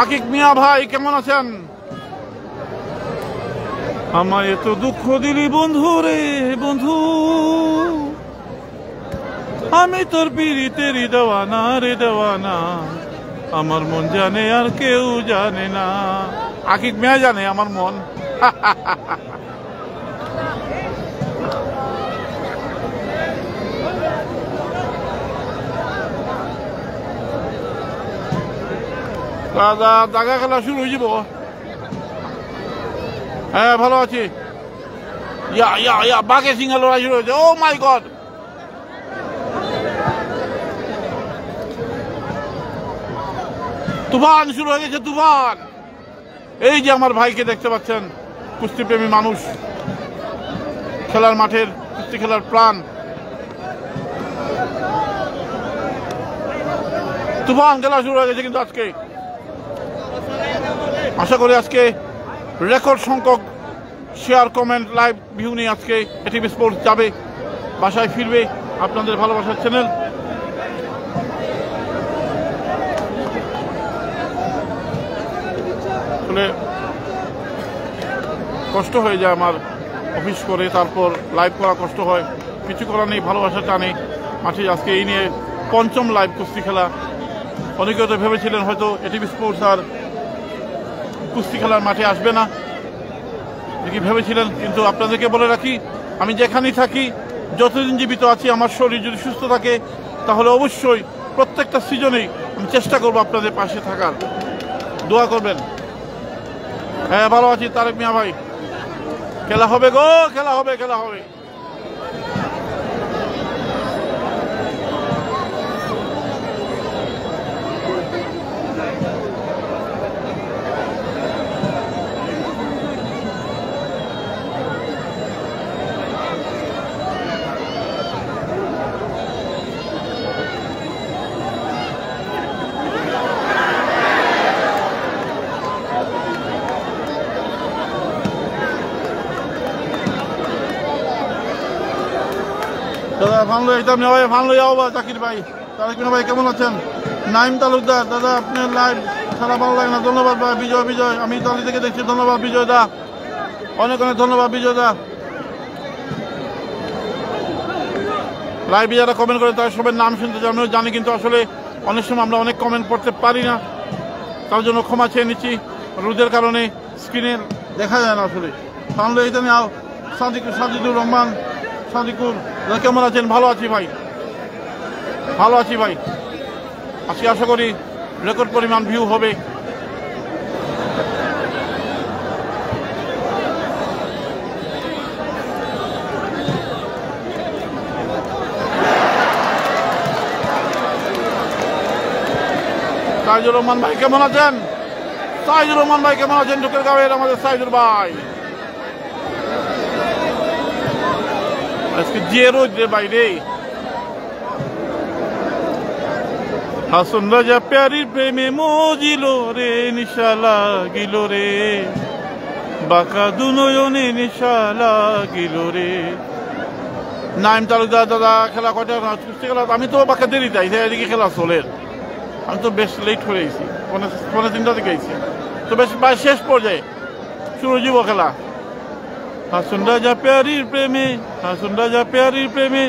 আকিক মিয়া ভাই কেমন আছেন? আমায় এত দুঃখ দিলি বন্ধু রে বন্ধু, আমি তোর পিরিতের দেওয়ানা রে দেওয়ানা, আমার মন জানে আর কেউ জানে না। আকিক মেয়া জানে আমার মন। দাগা খেলা শুরু হয়ে যাব। হ্যাঁ ভালো আছি। ইয়া ইয়া ইয়া বাঘে সিংহে লড়াই শুরু হয়েছে। ও মাই গড, তুফান শুরু হয়ে গেছে, তুফান। এই যে আমার ভাইকে দেখতে পাচ্ছেন, কুস্তিপ্রেমী মানুষ, খেলার মাঠের কুস্তি খেলার প্রাণ। তুফান খেলা শুরু হয়ে গেছে কিন্তু আজকে। আশা করি আজকে রেকর্ড সংখ্যক শেয়ার, কমেন্ট, লাইভ ভিউ নিয়ে আজকে এটিভি স্পোর্টস যাবে, বাসায় ফিরবে আপনাদের ভালোবাসার চ্যানেল। আসলে কষ্ট হয়ে যায় আমার, অফিস করে তারপর লাইভ করা কষ্ট হয়, কিছু করার নেই, ভালোবাসা টানে মাঠে। আজকে এই নিয়ে পঞ্চম লাইভ কুস্তি খেলা। অনেকে হয়তো ভেবেছিলেন হয়তো এটিভি স্পোর্টস আর কুস্তি খেলার মাঠে আসবে না, দেখি ভেবেছিলেন, কিন্তু আপনাদেরকে বলে রাখি, আমি যেখানেই থাকি, যতদিন জীবিত আছি, আমার শরীর যদি সুস্থ থাকে, তাহলে অবশ্যই প্রত্যেকটা সিজনেই আমি চেষ্টা করবো আপনাদের পাশে থাকার। দোয়া করবেন। হ্যাঁ ভালো আছি তারেক মিয়া ভাই। খেলা হবে গো, খেলা হবে, খেলা হবে। দাদা ফান লই একদম ভাই, ফান লই যাও বা জাকির ভাই, তারেক মিয়া ভাই কেমন আছেন? নাইম তালুকদার, দাদা আপনার লাইভ ছাড়া ভালো লাগে না, ধন্যবাদ ভাই। বিজয়, বিজয় আমি ইতালি থেকে দেখছি, ধন্যবাদ বিজয় দা, অনেক অনেক ধন্যবাদ বিজয় দা। লাইভে যারা কমেন্ট করে তার সবার নাম শুনতে চাই, আমিও জানি, কিন্তু আসলে অনেক সময় আমরা অনেক কমেন্ট পড়তে পারি না, তার জন্য ক্ষমা চেয়ে নিচ্ছি। রোদের কারণে স্ক্রিনে দেখা যায় না আসলে। তাহলে এটা নিয়ে সাজিদুর রহমান, সাদিকুর কেমন আছেন? ভালো আছি ভাই, ভালো আছি ভাই। আজকে আশা করি রেকর্ড পরিমাণ ভিউ হবে। সাইদুর রহমান ভাই কেমন আছেন? সাইদুর রহমান ভাই কেমন আছেন? ঢুকের গাঁয়ের আমাদের সাইদুর ভাই। আজকে যে রোদ রে বাইরে। হাসুন রাজা প্যারির প্রেমে মজিল রে, নিশা লাগিল রে, বাঁকা দুনয়নে নিশা লাগিল রে। নাইম তালুকদার, দাদা খেলা কয়টা? কুস্তি খেলা আমি তো বাঁকা দেরি যাই, এদিকে খেলা চলে। আমি তো বেশ লেট করে গেছি, পৌনে 3টা থেকে গেছি, তো বেশ প্রায় শেষ পর্যায়ে শুরু জীব খেলা। হাসুন রাজা প্যারির প্রেমে, হাসুন রাজা প্যারির প্রেমে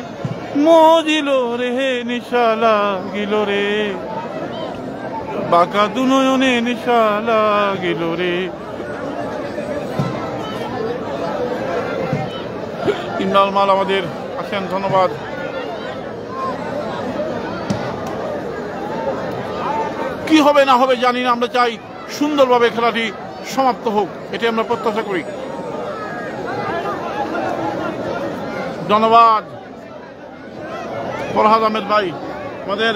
মজিল রে, নিশা লাগিল রে, বাঁকা দুনয়নে নিশা লাগিল রে। ইমরান মাল আমাদের আছেন, ধন্যবাদ। কি হবে না হবে জানি না, আমরা চাই সুন্দরভাবে খেলাটি সমাপ্ত হোক, এটি আমরা প্রত্যাশা করি। ধন্যবাদ ফরহাদ আহমেদ ভাই, আমাদের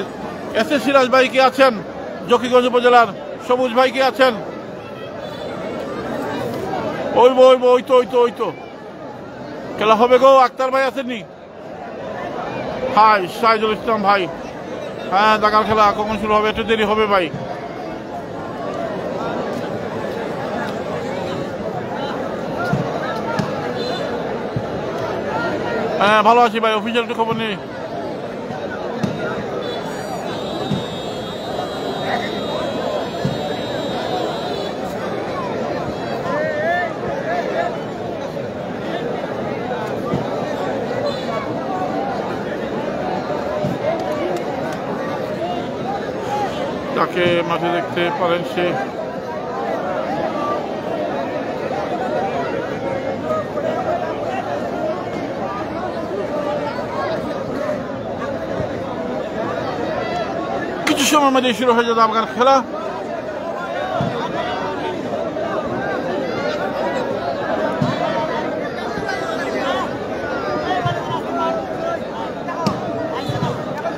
এস এস সিরাজ ভাই কে আছেন, জকিগঞ্জ উপজেলার সবুজ ভাই কে আছেন? ওই তো খেলা হবে গো। আক্তার ভাই আছেননি? হাই সাইদুল ইসলাম ভাই, হ্যাঁ দাগার খেলা কখন শুরু হবে? একটু দেরি হবে ভাই। হ্যাঁ ভালো আছি ভাই, অফিসিয়াল একটু খবর নেই। মাঠে দেখতে পারেন সে কিছু সময়ের মধ্যে শুরু হয়ে যাবে আফগান খেলা।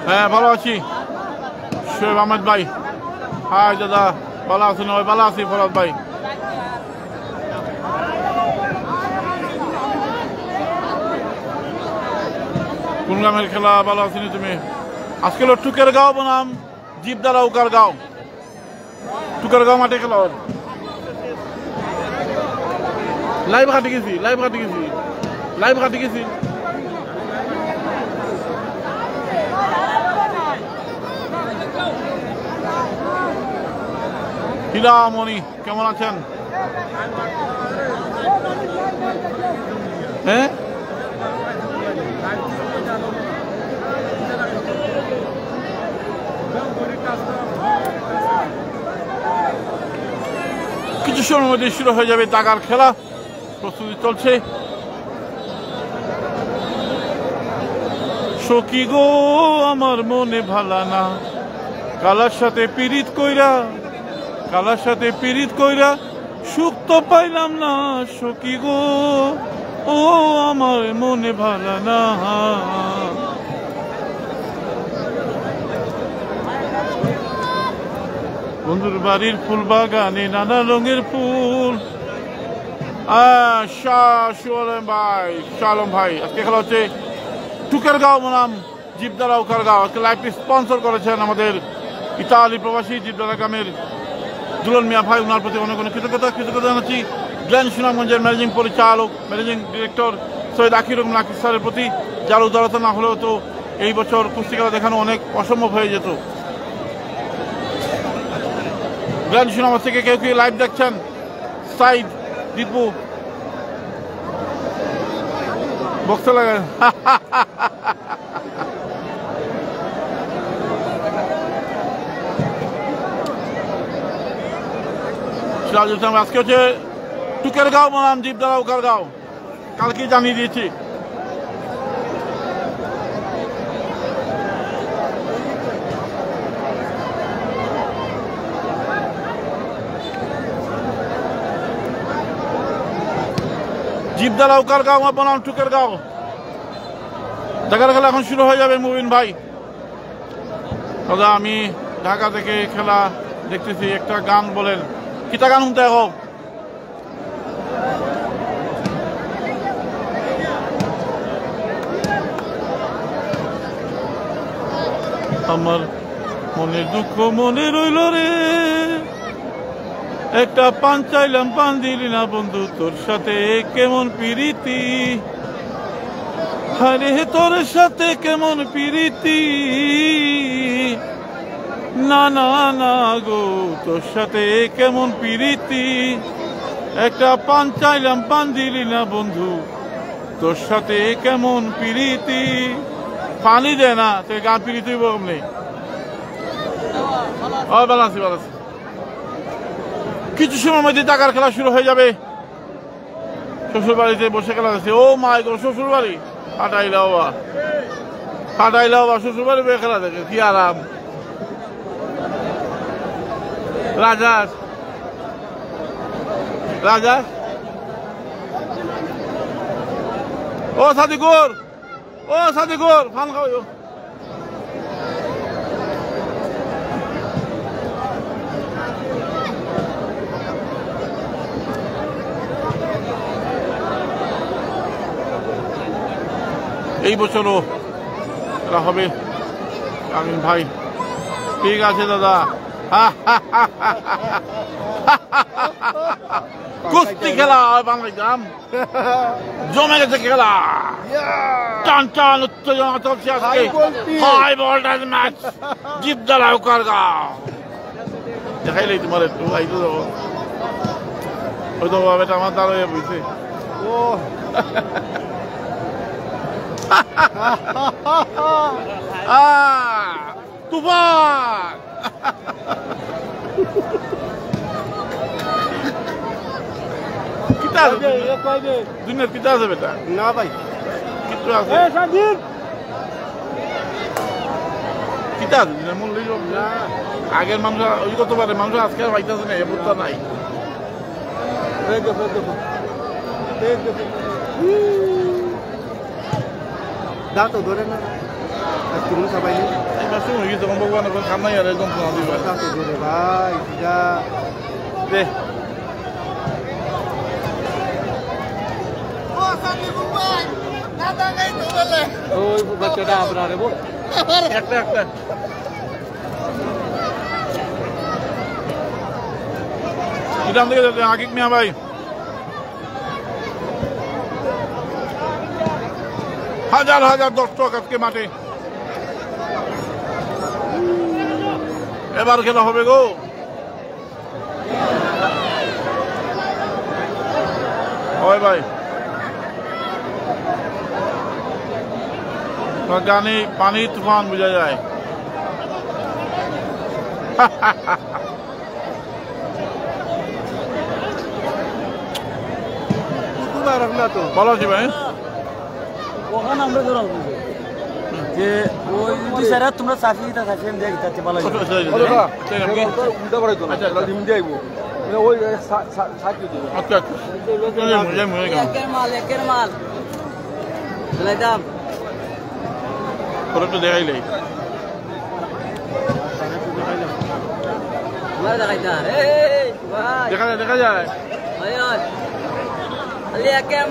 হ্যাঁ ভালো আছি শোয়েব আহমেদ ভাই। হাই দাদা, ভালো আছি নয়? ভালো আছি ফরাদ ভাই। কোন গ্রামের খেলা? ভালো আছি তুমি? আজকে হলো টুকের গাঁও বনাম জীবদারা উকার গাঁও। টুকের গাঁও মাঠে খেলা হয়। লাইভ কাটি গেছি, লাইভ কাটি গেছি, লাইভ কাটি গেছি। মনি কেমন আছেন? হ্যাঁ কিছু সময়ের মধ্যে শুরু হয়ে যাবে টাকার খেলা। প্রস্তুতি চলছে। সখী গো আমার মনে ভালা না, কালার সাথে পীড়িত কইরা, কালার সাথে পীড়িত কইরা সুখ তো পাইলাম না। সখী গো ও আমার মনে ভালা না। বন্ধুর বাড়ির ফুল বাগানে নানা রঙের ফুল। ভাই শালম ভাই, আজকে খেলা হচ্ছে টুকের গাঁও বনাম জীবদারা উকার গাঁও। আজকে লাইভটি স্পন্সর করেছেন আমাদের ইতালি প্রবাসী জীবদারা গ্রামের দুলন মিয়া ভাই। ওনার প্রতি অনেক অনেক কৃতজ্ঞতা জানাচ্ছি। গ্ল্যান সুনামগঞ্জের ম্যানেজিং পরিচালক, ম্যানেজিং ডিরেক্টর সৈয়দ আকির নাকিস স্যারের প্রতি, যার উদারতা না হলেও তো এই বছর কুস্তি খেলা দেখানো অনেক অসম্ভব হয়ে যেত। গ্ল্যান সুনামগঞ্জ থেকে কেউ কেউ লাইভ দেখছেন। সাইদ দীপু বক্সে লাগায়। আজকে হচ্ছে টুকের গাঁও বনাম জীবদারা উকার গাঁও। কালকে জানিয়ে দিয়েছি। জীবদারা উকার গাঁও বনাম টুকের গাঁও। ঢাকার খেলা এখন শুরু হয়ে যাবে মুবিন ভাই। দাদা আমি ঢাকা থেকে খেলা দেখতেছি। একটা গান বলেন, কিটা গান শুনতে হোক? আমার মনের দুঃখ মনে রইল রে, একটা পান চাইলাম পান দিলি না বন্ধু, তোর সাথে কেমন প্রীতি। আরে তোর সাথে কেমন প্রীতি, না না না গো তোর সাথে কেমন প্রীতি। একটা পান চাইলাম পান দিলি না বন্ধু, তোর সাথে কেমন প্রীতি। পানি দেয় না তো গান প্রীতি নেই। ভালো আছি, ভালো আছি। কিছু সময় মধ্যে টাকার খেলা শুরু হয়ে যাবে। শ্বশুর বাড়িতে বসে খেলা আছে। ও মাই গো, শ্বশুর বাড়ি হাটাইলা বাবা, হাটাইলা বাবা, শ্বশুর বাড়ি বসে খেলা দেখে কি আরাম। রাজাস রাজাস ও সাদিকুর, ও সাদিকুর ফান খাও। এই বছরও এটা হবে আমিন ভাই। ঠিক আছে দাদা। কুস্তি খেলা বাংলা গ্রাম জমে গেছে খেলা। টান টান উত্তেজনা চলছে আজকে। হাই ভোল্টেজ ম্যাচ জীবদারা উকার গাঁও। দেখাইলেই তোমার একটু আইতো যাবো। হয়তো এটা আমার দ্বারা বুঝছে। ও তুফান কিতা আছে দুনিয়ার কিতা আছে বেটা না ভাই কিচ্ছু আছে কিতা আছে দুনিয়ার মূল্য না আগের মানুষ ওই কত পারে মানুষ আজকে আর পাইতেছে না এবার নাই দাও তো ধরে না তুমি সবাই এবার শুনে গেছে ভগবান এখন খান্নাই আর একদম শোনা দিবে দাও তো ধরে ভাই যা দে ওই বাচ্চাটা আপনারে বল একটা একটা ইরান থেকে যেতে আকিক মিয়া ভাই হাজার হাজার দর্শক আজকে মাঠে এবার খেলা হবে গো হয় ভাই গানে পানি তুফান বোঝা যায় ভালো আছি ভাই ওখানে আমরা ধরা যে ওই দুই সারা তোমরা চাকরি দিতে থাকেন দেখ তাতে ভালো আচ্ছা একের মাল লাইদাম একটু দেখাইলেই দেখা যায় দেখা যায় একের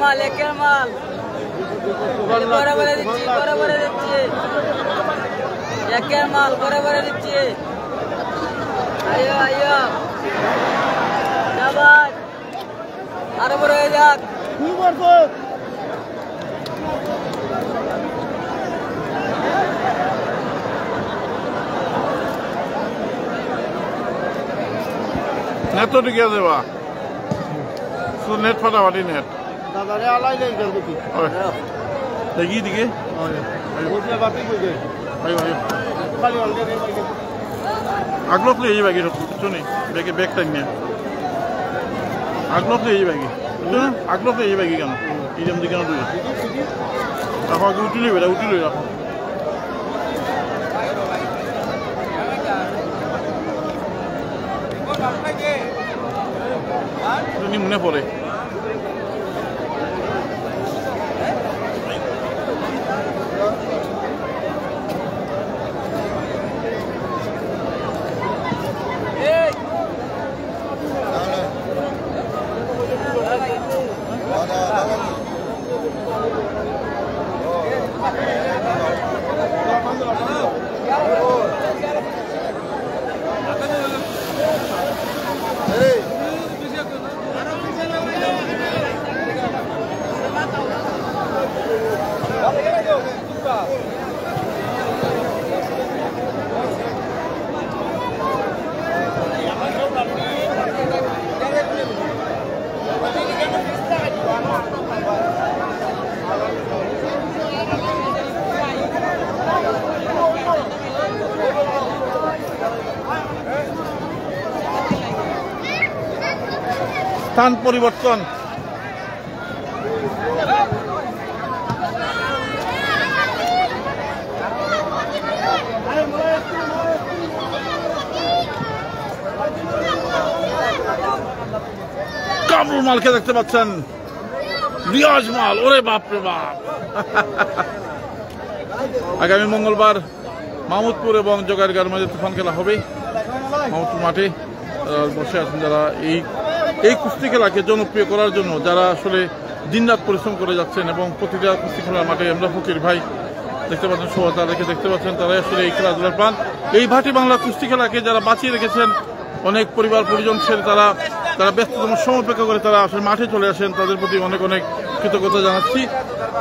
মাল বরাবরে দিচ্ছি একের মাল বরাবরে দিচ্ছি আইয়ো যাবাই আরো বড় হয়ে যাক কি করছো নেট তো টিকে আছে বা শুধু নেট ফাটাফাটি নেট দাদারে আলাই নেই জলদি দেখি দিকে বুঝলে বাপি বুঝে আইও আইও খালি অলরেডি আগলো প্লে এই ব্যাগে শুনি ব্যাগে ব্যাগ টাইম নিয়ে আগলো প্লে এই ব্যাগে আগলো প্লে এই ব্যাগে কেন ইরম দিকে কেন তুই রাখো আগে উঠিলই বেটা উঠিলই রাখো মনে পড়ে স্থান পরিবর্তন কামরুল মালকে দেখতে পাচ্ছেন রিয়াজ মাল ওরে বাপ রে বাপ আগামী মঙ্গলবার মাহমুদপুর এবং জোগাড়গার মাঝে তুফান খেলা হবে মাহমুদপুর মাঠে বসে আছেন যারা এই কুস্তি খেলাকে জনপ্রিয় করার জন্য যারা আসলে দিনরাত পরিশ্রম করে যাচ্ছেন এবং প্রতিটা কুস্তি খেলার মাঠে আমরা ফকির ভাই দেখতে পাচ্ছেন সবাই তাদেরকে দেখতে পাচ্ছেন তারা আসলে এই খেলাধুলার প্রাণ এই ভাটি বাংলা কুস্তি খেলাকে যারা বাঁচিয়ে রেখেছেন অনেক পরিবার পরিজন ছেড়ে তারা ব্যস্ততম সময় অপেক্ষা করে তারা আসলে মাঠে চলে আসেন তাদের প্রতি অনেক অনেক কৃতজ্ঞতা জানাচ্ছি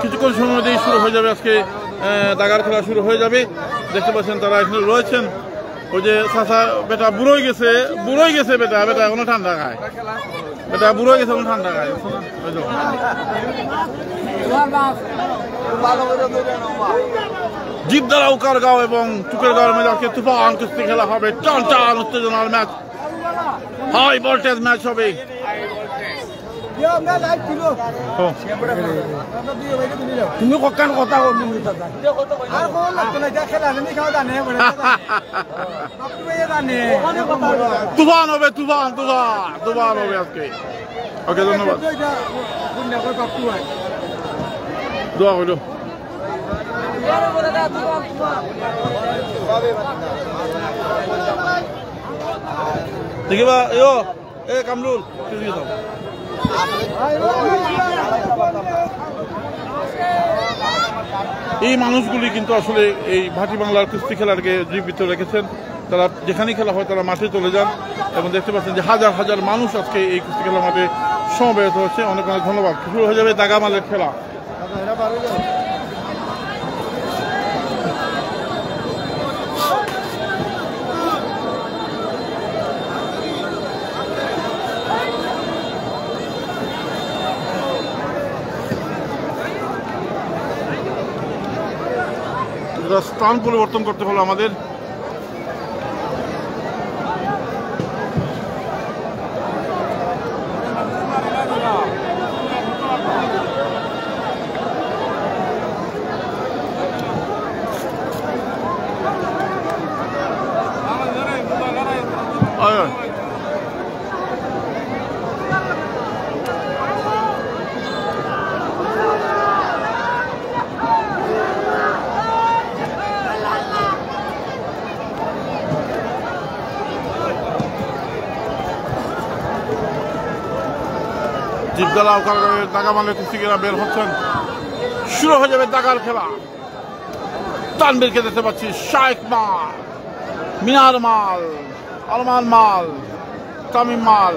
কিছুক্ষণ সময় মধ্যেই শুরু হয়ে যাবে আজকে দাগার খেলা শুরু হয়ে যাবে দেখতে পাচ্ছেন তারা এখানে রয়েছেন ওই যে চাচা বেটা বুড়োই গেছে বেটা এখনো ঠান্ডা খায় বেটা বুড়োই গেছে এখনো ঠান্ডা খায় জিবদারা উকারগাঁও এবং টুকেরগাঁওয়ের মধ্যে আজকে তুফান কুস্তি খেলা হবে টান টান উত্তেজনার ম্যাচ হাই ভোল্টেজ ম্যাচ হবে তুমি ককান কথা বলবি তুফান হবে তুফান তুফান তুফান হবে আজকে ওকে ধন্যবাদ দোয়া হইল দেখিবা এ কামরুল এই মানুষগুলি কিন্তু আসলে এই ভাটি বাংলার কুস্তি খেলাকে জীবিত রেখেছেন। তারা যেখানেই খেলা হয় তারা মাঠে চলে যান এবং দেখতে পাচ্ছেন যে হাজার হাজার মানুষ আজকে এই কুস্তি খেলা মাঠে সমবেত হচ্ছে। অনেক অনেক ধন্যবাদ। শুরু হয়ে যাবে দাগামালের খেলা। স্থান পরিবর্তন করতে হলো আমাদের। জিবদালা দাগামালের কুস্তিগিরা বের হচ্ছেন। শুরু হয়ে যাবে দাগার খেলা। তানবীরকে দেখতে পাচ্ছি, শাইখ মাল, মিনার মাল, আরমান মাল, তামিম মাল,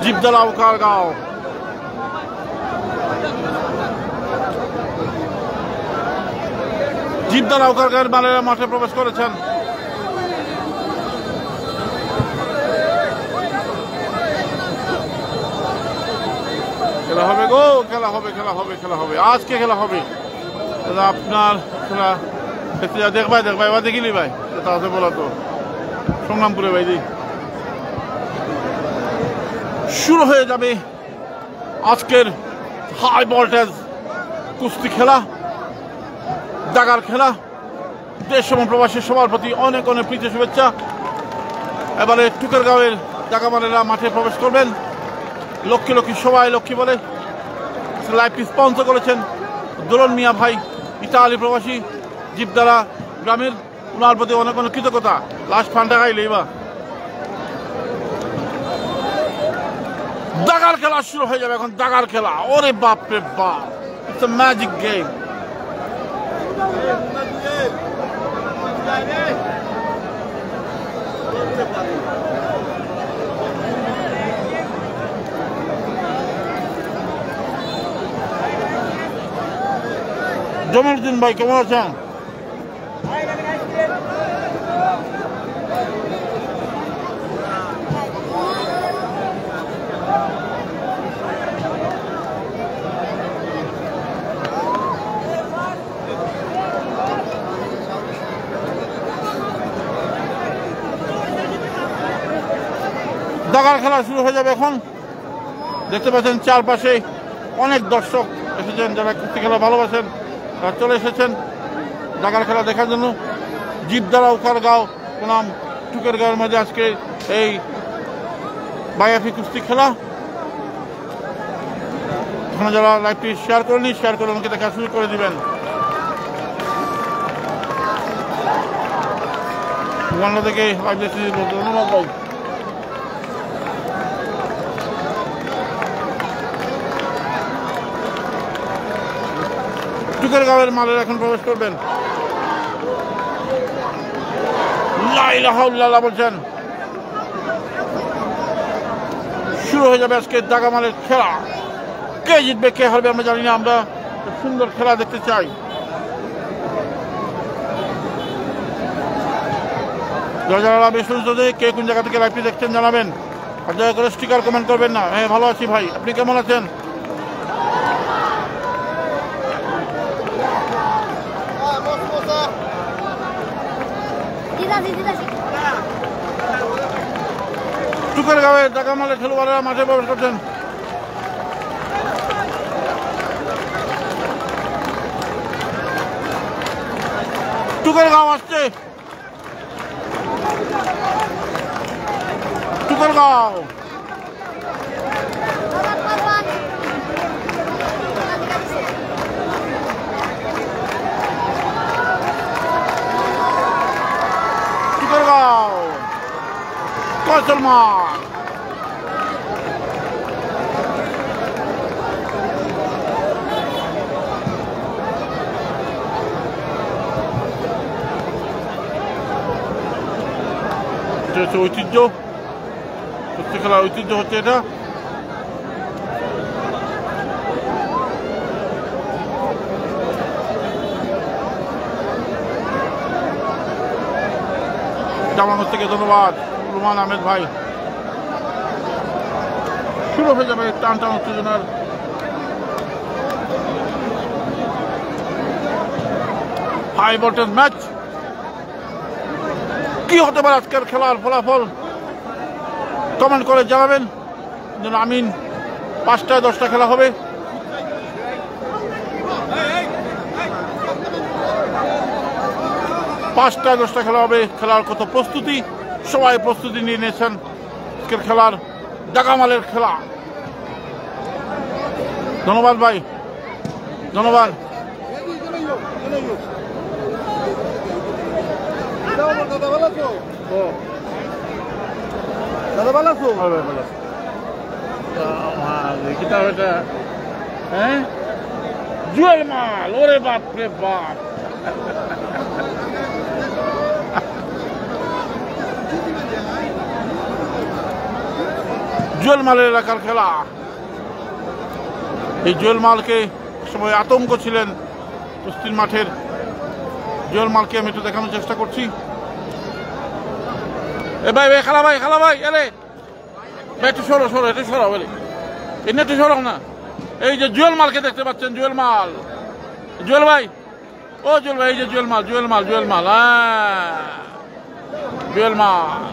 জিবদালা উকারগাঁও, জিবদালা উকারগাঁওয়ের মালেরা মাঠে প্রবেশ করেছেন। খেলা হবে গো, খেলা হবে, খেলা হবে, খেলা হবে, আজকে খেলা হবে। আপনার খেলা দেখতে যা দেখবাই বা দেখিলি ভাই তা আছে বলা তো সংগ্রামপুরে ভাই শুরু হয়ে যাবে আজকের হাই ভোল্টেজ কুস্তি খেলা, দাগার খেলা। দেশ এবং প্রবাসী সবার প্রতি অনেক অনেক প্রীতি শুভেচ্ছা। এবারে টুকেরগাঁওয়ের দাগামালেরা মাঠে প্রবেশ করবেন। লক্ষ্মী লক্ষ্মী সবাই লক্ষ্মী বলে লাইভটি স্পন্সর করেছেন দোলন মিয়া ভাই, ইতালি প্রবাসী, জিবদারা গ্রামের। ওনার প্রতি অনেক অনেক কৃতজ্ঞতা। লাস্ট ফান্ডা খাইলে বা দাগার খেলা শুরু হয়ে যাবে এখন। দাগার খেলা, ওরে বাপ রে বাপ, it's a magic game. Jamiruddin ভাই কেমন আছেন? দাগার খেলা শুরু হয়ে যাবে এখন। দেখতে পাচ্ছেন চারপাশে অনেক দর্শক এসেছেন যারা কুস্তি খেলা ভালোবাসেন, তারা চলে এসেছেন দাগার খেলা দেখার জন্য। জিবদারা উকারগাঁও বনাম টুকেরগাঁওয়ের মাঝে আজকে এই বায়াফি কুস্তি খেলা। এখানে যারা লাইভটি শেয়ার করেনি, শেয়ার করে আমাকে দেখা শুরু করে দিবেন। উগান্ডা থেকে লাইভ দেখতে ধন্যবাদ ভাই। টুকেরগাঁওয়ের মালের এখন প্রবেশ করবেন। লা ইলাহা ইল্লাল্লাহ বলছেন। শুরু হয়ে যাবে আজকে দাগামালের খেলা। কে জিতবে কে হারবে আমরা জানি না, আমরা সুন্দর খেলা দেখতে চাই। যারা বেশ কে কোন জায়গা থেকে লাইভটি দেখছেন জানাবেন, আর দয়া করে স্টিকার কমেন্ট করবেন না। হ্যাঁ ভালো আছি ভাই, আপনি কেমন আছেন? টুকেরগাঁওয়ে দাগামালে খেলোয়াড়রা মাঠে প্রবেশ করছেন। টুকেরগাঁও আসছে, টুকেরগাঁও টুকেরগাঁও কসলমান ঐতিহ্য, কুস্তি খেলার ঐতিহ্য হচ্ছে এটা। জামানত থেকে ধন্যবাদ রুমান আহমেদ ভাই। শুরু হয়ে যাবে টান টান উত্তেজনার হাই ভোল্টেজ ম্যাচ। কি হতে পারে আজকের খেলার ফলাফল কমেন্ট করে জানাবেন। যেন আমিন 5টায় 10টা খেলা হবে। পাঁচটায় 10টা খেলা হবে। খেলার কত প্রস্তুতি, সবাই প্রস্তুতি নিয়ে নিয়েছেন আজকের খেলার দাগামালের খেলা। ধন্যবাদ ভাই, ধন্যবাদ। দাদা ভালো আছো? হ্যাঁ, জুয়েল মাল, ওরে বাপ রে বাপ। জুয়েল মালের এলাকার খেলা। এই জুয়েল মালকে সময় আতঙ্ক ছিলেন কুস্তির মাঠের। জুয়েল মালকে আমি একটু দেখানোর চেষ্টা করছি। এ ভাই ভাই খেলা ভাই, খেলা ভাই, এলে একটু সরো সরো, একটু সরাও, এলে এনে একটু সরাও না। এই যে জুয়েল মালকে দেখতে পাচ্ছেন, জুয়েল মাল, জুয়েল ভাই, ও জুয়েল ভাই, এই যে জুয়েল মাল, জুয়েল মাল, জুয়েল মাল, জুয়েল মাল।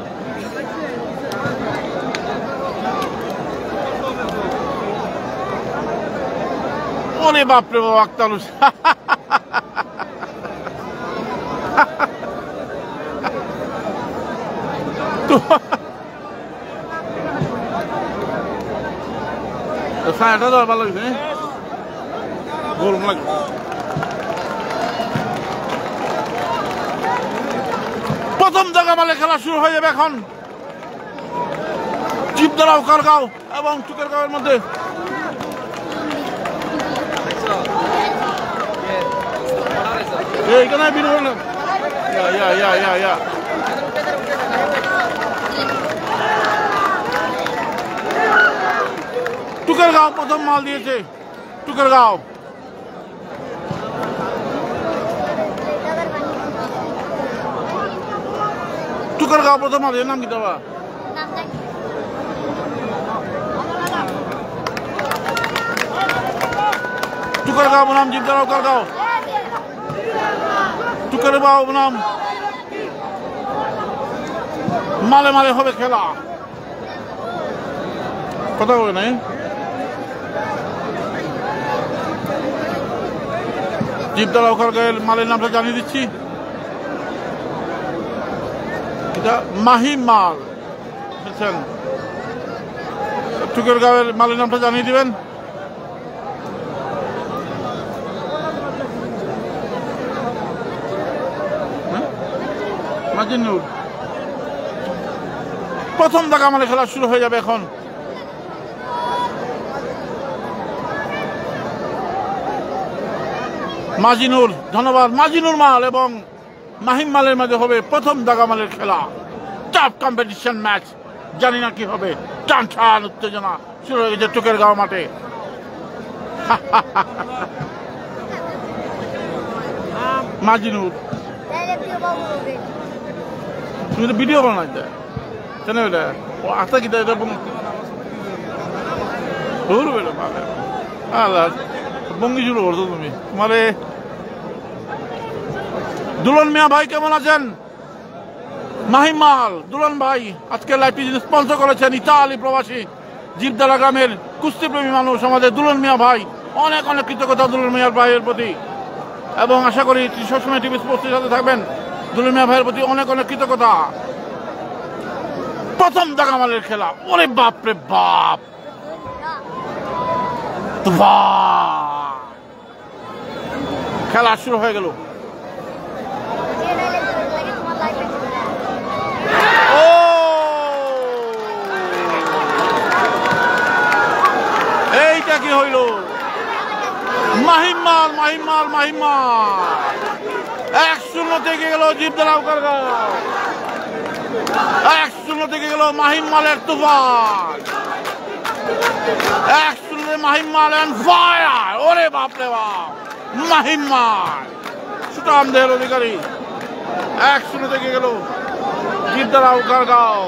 ওরে বাপরে বাবা, আক্তারুস ছায়াটা দেওয়া ভালো লাগছে, গরম লাগে। প্রথম দাগামালে খেলা শুরু হয়ে যাবে এখন। জীবদারাও কারগাঁও এবং টুকেরগাঁওয়ের মধ্যে। এইখানে বিরোধ টুকেরগাঁও প্রথম মাল দিয়েছে। টুকেরগাঁও টুকেরগাঁও প্রথম মাল। এর নাম কি দেওয়া? টুকেরগাঁও বনাম জীবদারাও কারগাঁও। টুকেরগাঁও বনাম মালে মালে হবে খেলা। কথা বলে নাই। জীবদারাও কারগাঁওয়ের মালের নামটা জানিয়ে দিচ্ছি। এটা মাহিম মাল, বুঝছেন? টুকেরগাঁওয়ের মালের নামটা জানিয়ে দিবেন। মাজিনুর প্রথম দাগামালে খেলা শুরু হয়ে যাবে এখন। মাজিনুর, ধন্যবাদ। মাজিনুর মাল এবং মাহিম মালের মাঝে হবে প্রথম দাগামালের খেলা। টাফ কম্পিটিশন ম্যাচ, জানি না কি হবে। টান টান উত্তেজনা শুরু হয়ে গেছে টুকেরগাঁও মাঠে। মাজিনুর তুমি তো ভিডিও বানাই দেয় কেন? এটা আস্তা কি এটা বঙ্গি শুরু করছো তুমি। তোমারে দুলন মিয়া ভাই কেমন আছেন? মাহিমাল দুলান ভাই আজকে লাইভটি যিনি স্পন্সর করেছেন ইতালি প্রবাসী জীবদালা গ্রামের কুস্তিপ্রেমী মানুষ আমাদের দুলন মিয়া ভাই, অনেক অনেক কৃতজ্ঞতা দুলন মিয়া ভাইয়ের প্রতি, এবং আশা করি সবসময় টিভি স্পোর্টসের সাথে থাকবেন। দুলন মিয়া ভাইয়ের প্রতি অনেক অনেক কৃতজ্ঞতা। প্রথম দাগামালের খেলা, ওরে বাপ রে বাপ, খেলা শুরু হয়ে গেল। এইটা কি হইল? মাহিমাল মাহিমাল মাহিমাল 1-0 থেকে গেল জীবদালা উকারগাঁও, 1-0 থেকে গেল মাহিমালের তুফান, 1-0 মাহিমাল এন্ড ফায়ার, ওরে বাপ রে বাপ, মাহিমাল সুটাম দেহের অধিকারী, 1-0 থেকে গেল জীবদালা উকারগাঁও।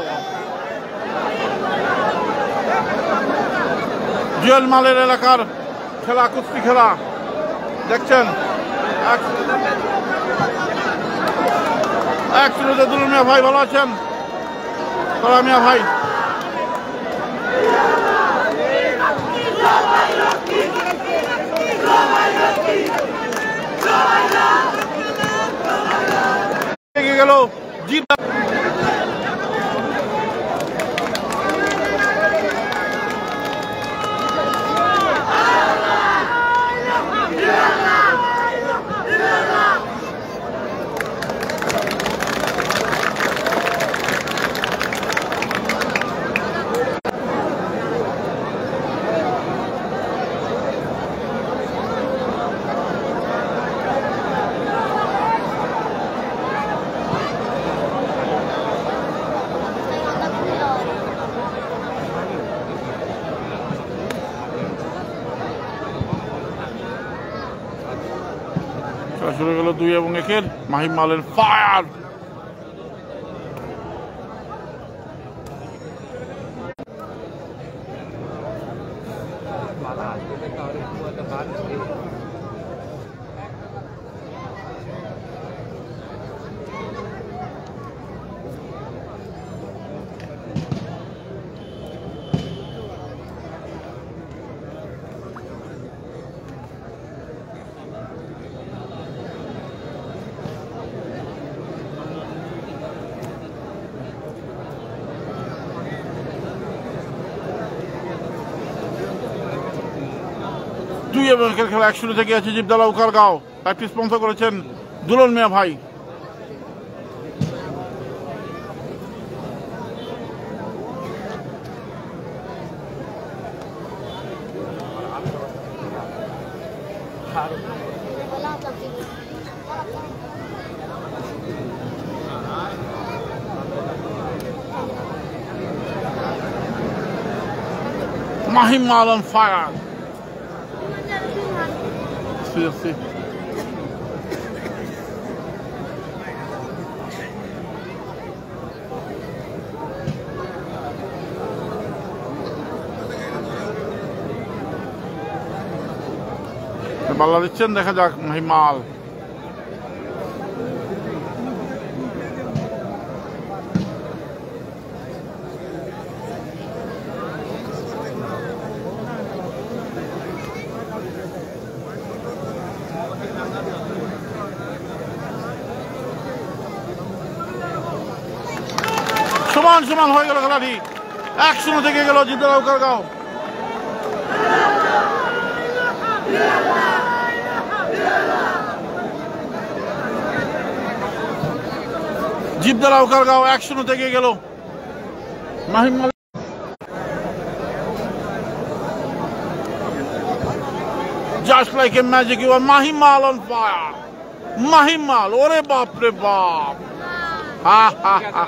জুয়েল মালের এলাকার খেলা, কুস্তি খেলা দেখছেন। 1-0 দুলন মিয়া ভাই ভালো আছেন? তোরা মিয়া ভাই গেল জিত। শুরু গেল 2 এবং 1 মাহিমালের ফায়ার। খেলা 1-0 থেকে আছে জীবদালা উকারগাঁও। লাইভটি স্পন্সর করেছেন দুলন মিয়া ভাই। Mahimal on fire. See. Balla দিচ্ছেন, দেখা যাক মাহিমাল। সমান সমান হয়ে গেল খেলাটি, 1-0 থেকে গেল জীবদালা উকারগাঁও। জীবদালা উকারগাঁও 1-0 থেকে গেল মাহিমাল। Just like a magic, you are Mahimal on fire. Mahimal, ore baap re baap. Ha ha ha.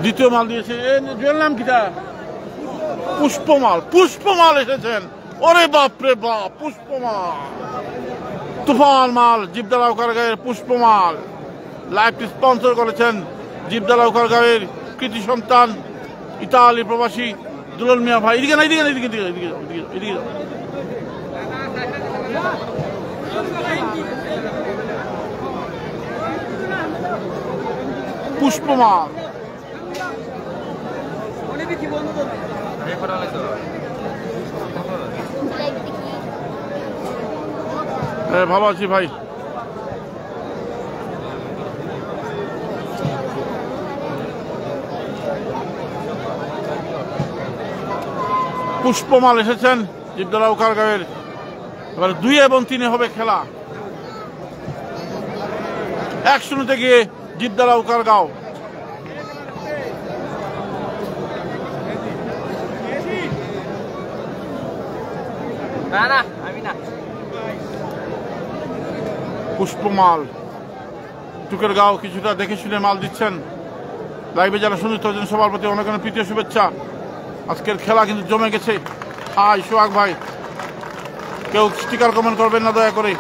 দ্বিতীয় মাল দিয়েছে, জুয়েল নাম কিটা? পুষ্পমাল। পুষ্পমাল এসেছেন, ওরে বাপ রে বাপ, পুষ্পমাল তুফান মাল। জীবদালা উকারগাঁওয়ের পুষ্পমাল। লাইভটি স্পন্সর করেছেন জীবদালা উকারগাঁওয়ের কৃতি সন্তান ইতালি প্রবাসী দুলাল মিয়া ভাই, এদিকে না, এদিকে না, এদিকে এদিকে এদিকে এদিকে যাও। পুষ্পমাল, ভালো আছি ভাই। পুষ্পমাল এসেছেন জীবদারা উকারগাঁওয়ের। এবার 2 এবং 3 হবে খেলা। 1-0 গিয়ে জীবদারা উকারগাঁও। পুষ্পমাল, টুকেরগাঁও কিছুটা দেখে শুনে মাল দিচ্ছেন। লাইভে যারা শুনতে হচ্ছেন সবার প্রতি অনেক অনেক প্রীতীয় শুভেচ্ছা। আজকের খেলা কিন্তু জমে গেছে। হাই সোহাগ ভাই, কেউ স্টিকার কমেন্ট করবেন না দয়া করে।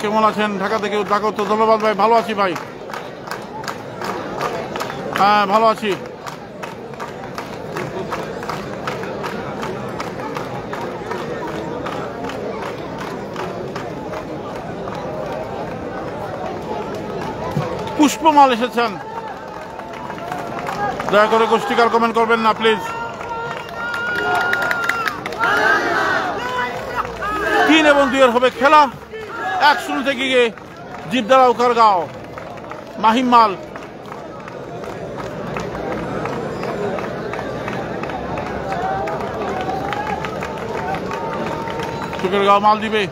কেমন আছেন? ঢাকা থেকে ঢাকা তো ধন্যবাদ ভাই, ভালো আছি ভাই। হ্যাঁ ভালো আছি। পুষ্পমাল এসেছেন, দয়া করে স্টিকার কমেন্ট করবেন না প্লিজ। 3 এবং 2 হবে খেলা। 1-0 গিয়ে জীবদারা উকারগাঁও। মাহিম মাল, টুকেরগাঁও মাল দিবে।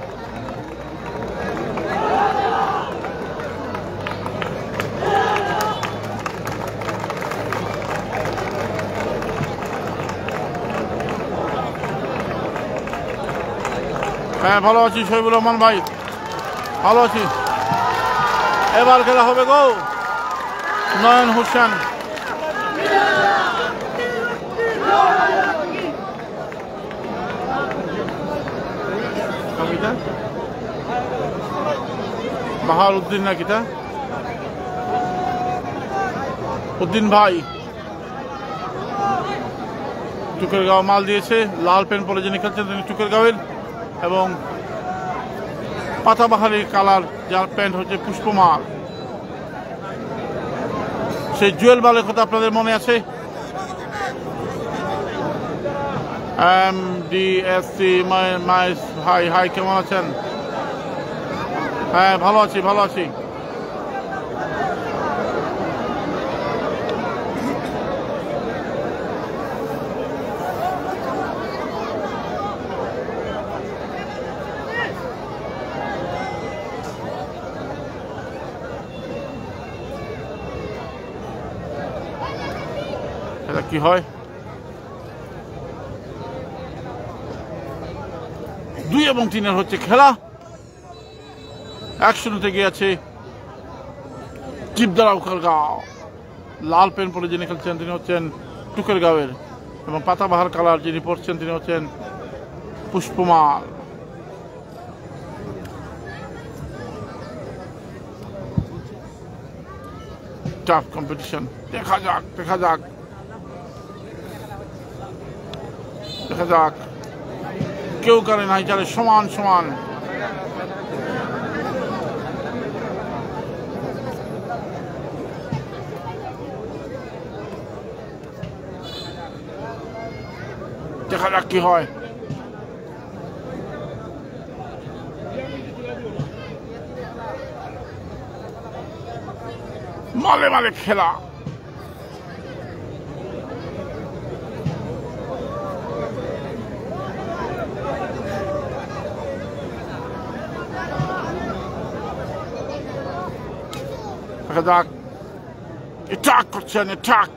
হ্যাঁ ভালো আছি শহীবুর রহমান ভাই, ভালো আছি। এবার খেলা হবে গো নয়ন হোসেন। বাহার উদ্দিন না কিতা উদ্দিন ভাই, টুকেরগাঁও মাল দিয়েছে। লাল প্যান্ট পরে যিনি খেলছেন তিনি টুকেরগাঁওয়ের, এবং পাতাবাহারি কালার যার প্যান্ট হচ্ছে পুষ্পমাল। সেই জুয়েল বালের কথা আপনাদের মনে আছে? MDSC মাইস ভাই, হাই কেমন আছেন? হ্যাঁ ভালো আছি, ভালো আছি। এটা কি হয়? 2 এবং 3 হচ্ছে খেলা। 1-0 গিয়েছে জীবদারা উকারগাঁও। লাল প্যান্ট পরে যিনি খেলছেন তিনি হচ্ছেন টুকেরগাঁওয়ের, এবং পাতাবাহার কালার যিনি পরছেন তিনি হচ্ছেন পুষ্পমাল। টাফ কম্পিটিশন, দেখা যাক দেখা যাক দেখা যাক। কেউ কারে নাই চারে সমান সমান। দেখা যাক কি হয়। মালে মালে খেলা। দেখা যাক। অ্যাটাক করছেন, অ্যাটাক।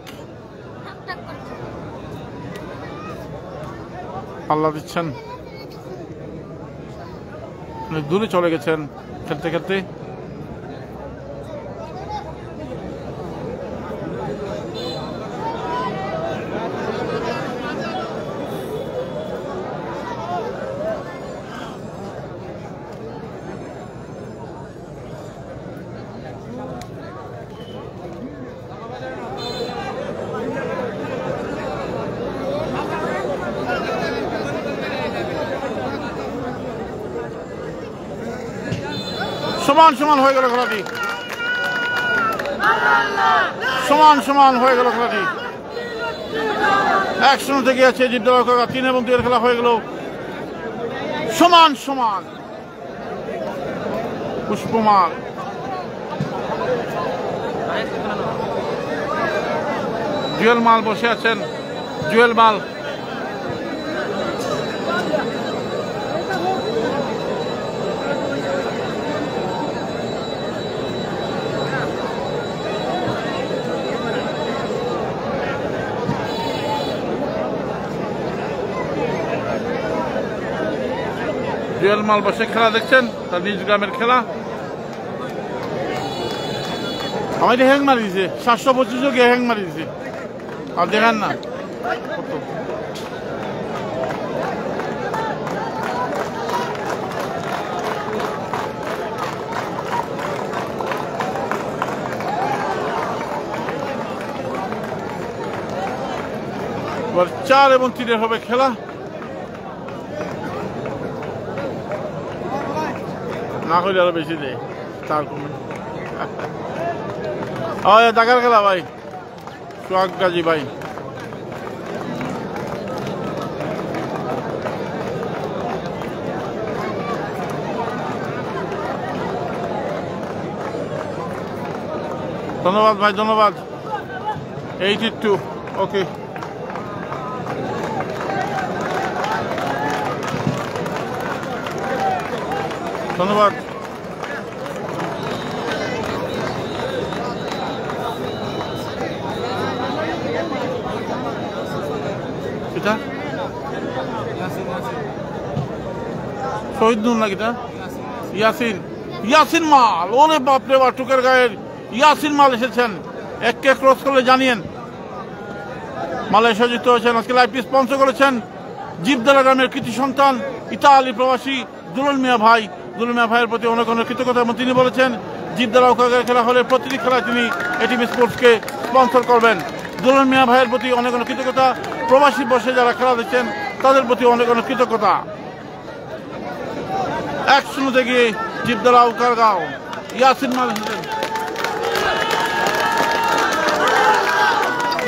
পাল্লা দিচ্ছেন, দূরে চলে গেছেন খেলতে খেলতে। সমান সমান হয়ে গেল খেলাটি, সমান সমান হয়ে গেল খেলাটি। 1-0 থেকে আছে জিদ্দালাউ কাকা। 3 এবং 2 এর খেলা হয়ে গেল সমান সমান। পুষ্পমাল জুয়েল মাল বসে আছেন, জুয়েল মাল জুয়েল মাল বসে খেলা দেখছেন, তার নিজ গ্রামের খেলা। আমাদের হ্যাং মারি দিছে, 725 গিয়ে হ্যাং মারি দিছে। আর দেখেন না এবার 4 এবং 3 হবে খেলা। না করলে আরো বেশি দেয়, তার কমে টাকার খেলা ভাই। সোহাগ গাজী ভাই, ধন্যবাদ ভাই, ধন্যবাদ। 82 ওকে। ধন্যবাদ। কিটা শহীদ নুন না কিটা ইয়াসিন, ইয়াসিন মাল। ওরে বাপরে বাপ, টুকের গায়ের ইয়াসিন মাল এসেছেন। এককে ক্রস করলে জানিয়েন মালয়েশিয়া যুক্ত হয়েছেন। আজকে লাইভটি স্পন্সর করেছেন জিদ্দালাউ গ্রামের কৃতি সন্তান ইতালি প্রবাসী দুলন মিয়া ভাই। দুলন মিয়া ভাইয়ের প্রতি অনেক অনেক কৃতজ্ঞতা। এবং তিনি বলেছেন জিদ্দালাউ কাকার খেলা হলে প্রতিটি খেলায় তিনি এটিভি স্পোর্টসকে স্পন্সর করবেন। দুলন মিয়া ভাইয়ের প্রতি অনেক অনেক কৃতজ্ঞতা। প্রবাসী বসে যারা খেলা দেখছেন তাদের প্রতি অনেক অনেক কৃতজ্ঞতা। 1-0 থেকে জিদ্দালাউ কারগাঁও। ইয়াসিন মাল এসেছেন,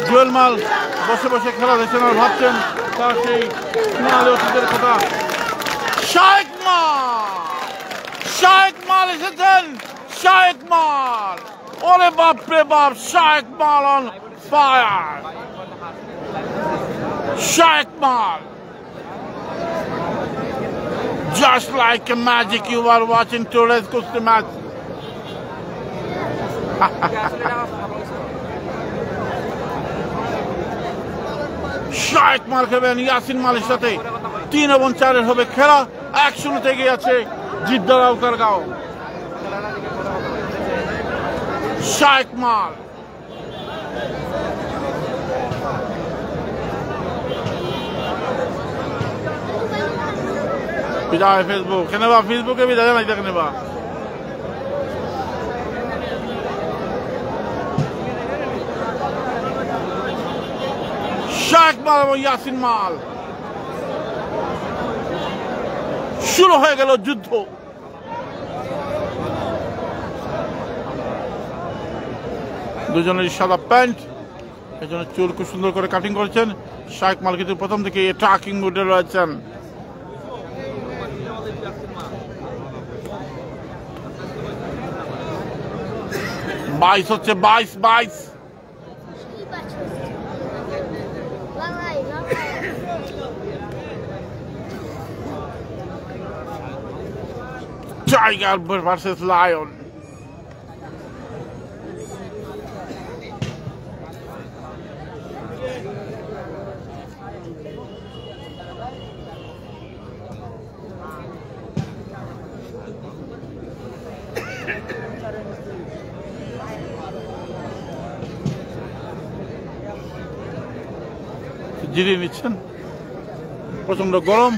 জুয়েল মাল বসে বসে খেলা দেখছেন আর ভাবছেন তার সেই ফিনালে অতীতের কথা। শায়েক মাল, শায়েক মাল এসেছেন, শায়েক মাল। ওরে বাপরে বাপ, শায়েক মাল অন ফায়ার। শায়েক মাল, just like a magic you are watching today's Kusti match. শায়েক মাল খেলবেন ইয়াসিন মালের সাথে। 3 এবং 4 হবে খেলা। 1-0 থেকে আছে জিদ্দালাউ কারগাঁও। শায়েক মাল, বিদায় ফেসবুক। কেন বা ফেসবুকে বিদায় নাই দেখেন বা শায়েক মাল এবং ইয়াসিন মাল। শুরু হয়ে গেল যুদ্ধ। দুজনের সাদা প্যান্ট, এজন্য চুল খুব সুন্দর করে কাটিং করেছেন। শায়েক মাল কিন্তু প্রথম থেকে ট্রাকিং মুডে রয়েছেন। বাইশ হচ্ছে, 22 টাইগার ভার্সেস লায়ন। জিরিয়ে নিচ্ছেন, প্রচন্ড গরম।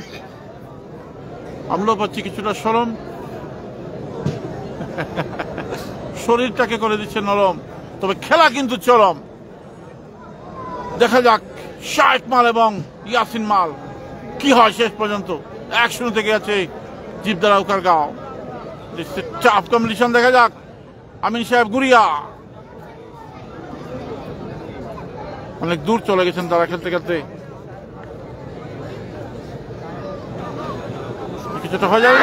আমরাও পাচ্ছি কিছুটা সরম। শরীরটাকে করে দিচ্ছে নরম, তবে খেলা কিন্তু চরম। দেখা যাক শায়েক মাল এবং ইয়াসিন মাল কি হয় শেষ পর্যন্ত। 1-0 থেকে আছে জিদ্দালাউ কারগাঁও। চাপ কম্পিটিশন দেখা যাক। আমিন সাহেব গুড়িয়া অনেক দূর চলে গেছেন তারা খেলতে খেলতে। কিছুটা হয়ে যাবে।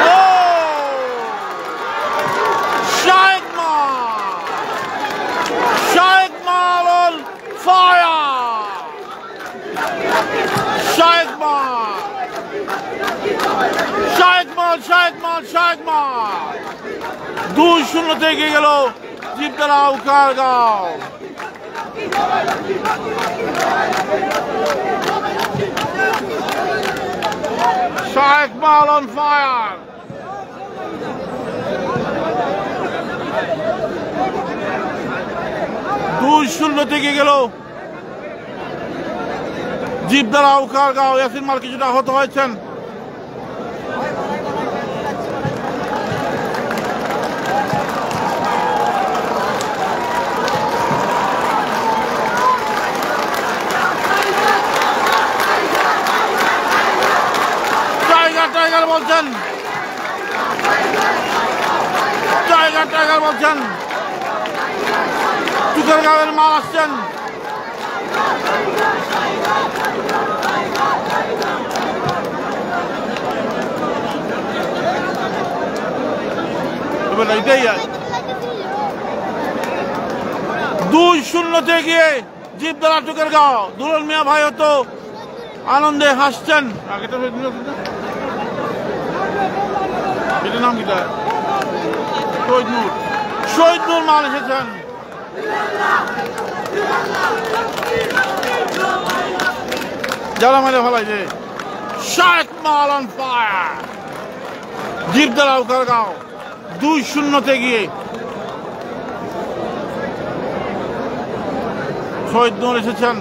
Shaikh Mal on fire! Shaikh Mal 2-0 থেকে গেল জীবদারাও কারগাঁও। Shaikh Mal on fire! থেকে গেল জীবদারাও কারগাঁও। ইয়াসিন মাল কিছুটা আহত হয়েছেন। টাইগার বলছেন, টাইগার বলছেন। টুকারগাঁওয়ের মাল আসছেন। এটাই 2-0 গিয়ে জীবদারা টুকারগাঁও। দুলাল মিয়া ভাই হতো আনন্দে হাসছেন। এটার নাম কি? শহীদ নূর মাল এসেছেন। যারা মারে ফেলাই যে Shaikh Mal on fire! জীবদারাও কারগাঁও 2-0 গিয়ে শহীদ নূর এসেছেন।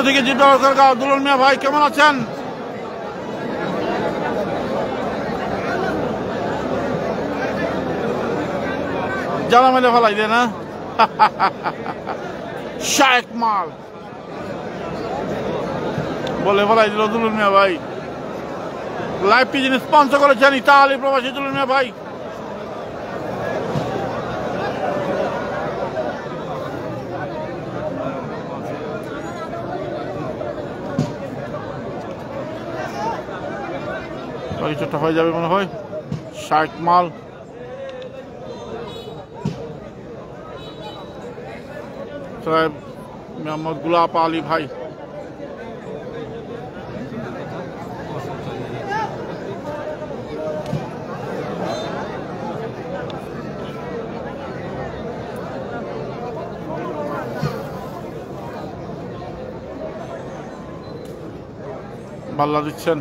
থেকে জীবদারাও কারগাঁও। দুলাল মিয়া ভাই কেমন আছেন? জ্বালা মেলে ফেলাই দে না। Shaikh Mal বলে ফেলাই দিল দুলুল মিয়া ভাই। লাইভটি যিনি স্পন্সর করেছেন ইতালি প্রবাসী দুলুল মিয়া ভাই। কিছুটা হয়ে যাবে মনে হয়। Shaikh Mal সাহেব মোহাম্মদ গুলাপ আলী ভাই। বাল্লা দিচ্ছেন।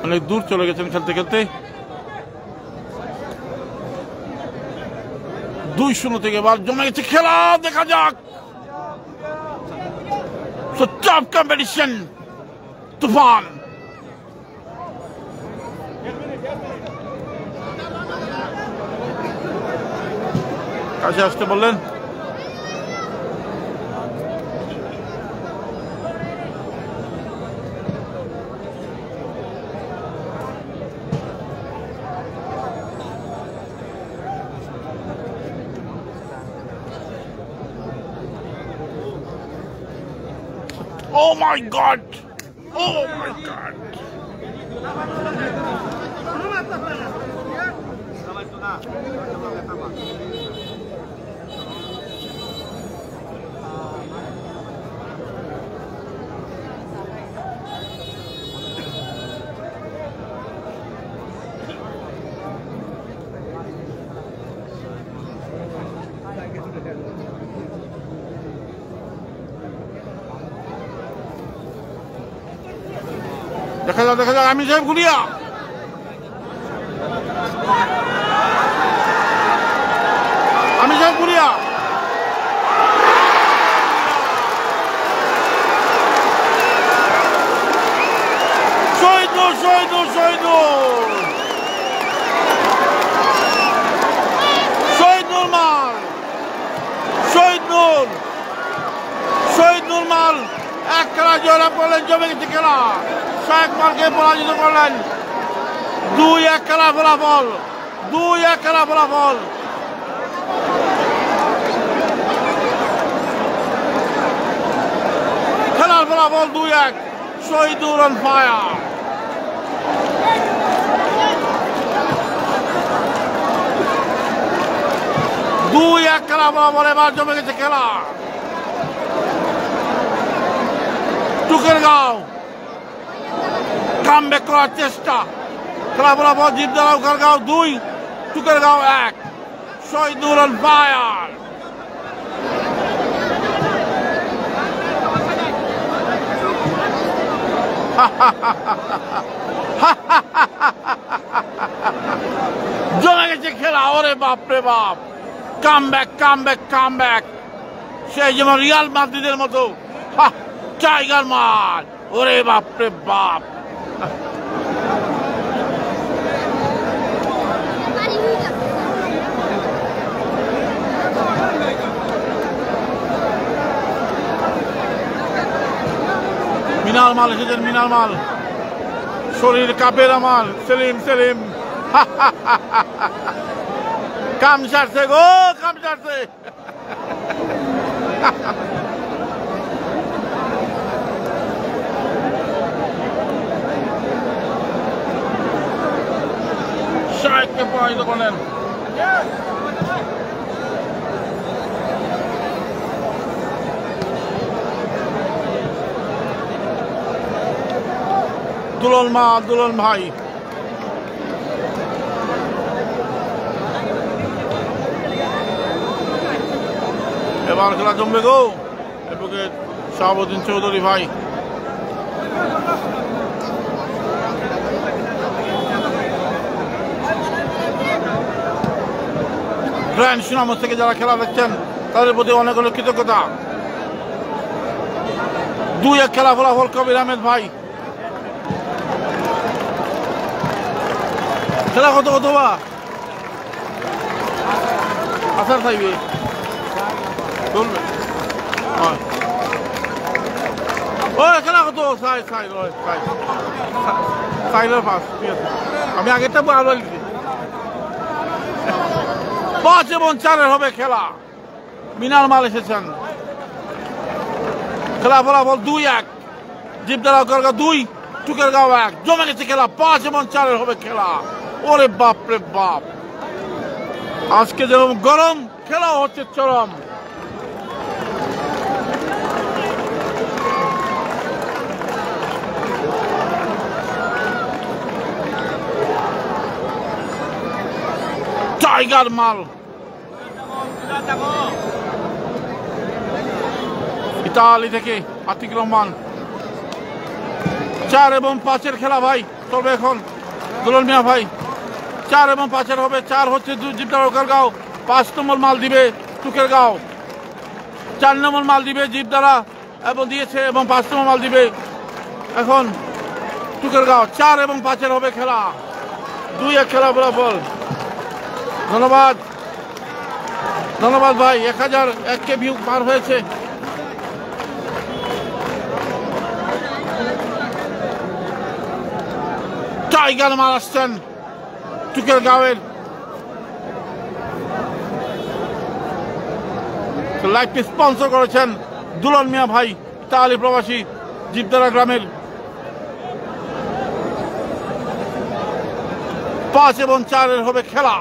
অনেক দূর চলে গেছেন খেলতে খেলতে। 2-0 থেকে এবার জমে গেছে খেলা। দেখা যাক। Tough competition. তুফান কাছে আসতে বললেন। Oh my God! Oh my God! দেখা যাক আমিন সাহেব গুড়িয়া। আমিন সাহেব গুড়িয়া শহীদ নূর মাল। শহীদ নূর মাল এক খেলা জয়লাভ করলেন, জমে গেছে খেলা। শায়েক মালকে পরাজিত করলেন। 2-1 খেলা ফলাফল, 2-1 খেলা ফলাফল। খেলার ফলাফল 2-1। Shahidur on fire. দুই এক খেলা ফলাফল। এবার জমে গেছে খেলা। টুকেরগাঁও কামব্যাক করার চেষ্টা। খেলা ফলাফল জীবদারা উকারগাঁও 2, টুকেরগাঁও 1। Shahidur on fire. জমে গেছে খেলা। ওরে বাপ রে বাপ, কামব্যাক কামব্যাক কামব্যাক, সেই যেমন রিয়াল মাদ্রিদের মতো। টাইগার মাল, ওরে বাপ রে বাপ। মিনাল মাল এসেছেন, মিনাল মাল। শরীর কাপের মাল। সেলিম সেলিম কাম সারছে গো, কাম সারছে। শায়েককে পরাজিত করলেন। দুলন মা, দুলন ভাই। এবার খেলা জমবে গো। অ্যাডভোকেট শাহাবুদ্দিন চৌধুরী ভাই। গ্র্যান্ড সুনাম থেকে যারা খেলা দেখছেন তাদের প্রতি অনেক অনেক কৃতজ্ঞতা। 2-1 খেলা ফলাফল কবির আহমেদ ভাই। খেলা কত কত বা আসার থাকবে চলবে। ও খেলা কত সাই সাই সাই সাইলের পাস। ঠিক আছে, আমি আগেরটা আলো লিখি। 5 এবং 4 হবে খেলা। মিনাল মাল এসেছেন। খেলা ফলাফল 2-1। জীবদারা উকারগাঁও 2, টুকেরগাঁও 1। জমে গেছে খেলা। 5 এবং 4 হবে খেলা। ওরে বাপ রে বাপ, আজকে যেরকম গরম, খেলা হচ্ছে চরম। টাইগার মাল। ইতালি থেকে আতিক রহমান। 4 এবং 5 খেলা ভাই চলবে এখন। দুলন মিয়া ভাই, 4 এবং 5 হবে। 4 হচ্ছে জীবদারা উকারগাঁও, 5 নম্বর মাল দিবে টুকেরগাঁও, 4 নম্বর মাল দিবে জীবদারা এবং দিয়েছে, এবং 5 নম্বর মাল দিবে এখন টুকেরগাঁও। 4 এবং 5 হবে খেলা। 2-1 খেলা ফলাফল। ধন্যবাদ, ধন্যবাদ ভাই। 1001কে ভিউ পার হয়েছে। টাইগার মাল আসছেন টুকেরগাঁওয়ের। লাইভটি স্পন্সর করেছেন দুলন মিয়া ভাই, ইতালি প্রবাসী, জীবদারা গ্রামের। 5 এবং 4 হবে খেলা।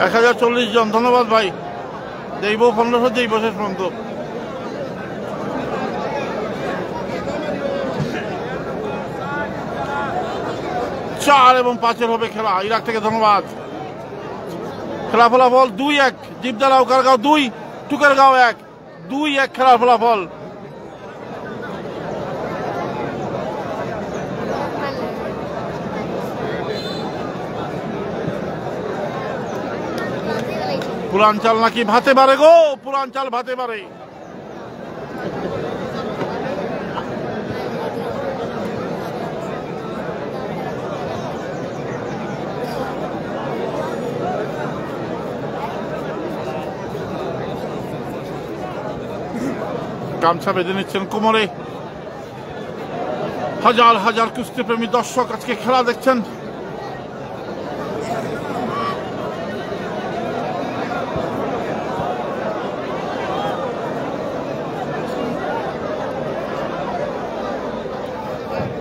1040 জন। ধন্যবাদ ভাই। দেখবো 1500 দেখবো শেষ পর্যন্ত। 4 এবং 5 হবে খেলা। ইরাক থেকে ধন্যবাদ। খেলা ফলাফল 2-1। জীবদারা উকারগাঁও 2, টুকেরগাঁও 1। 2-1 খেলার ফলাফল। পুরান চাল নাকি ভাতে পারে গো, পুরান চাল ভাতে পারে। গামছা বেঁধে নিচ্ছেন কোমরে। হাজার হাজার কুস্তিপ্রেমী দর্শক আজকে খেলা দেখছেন।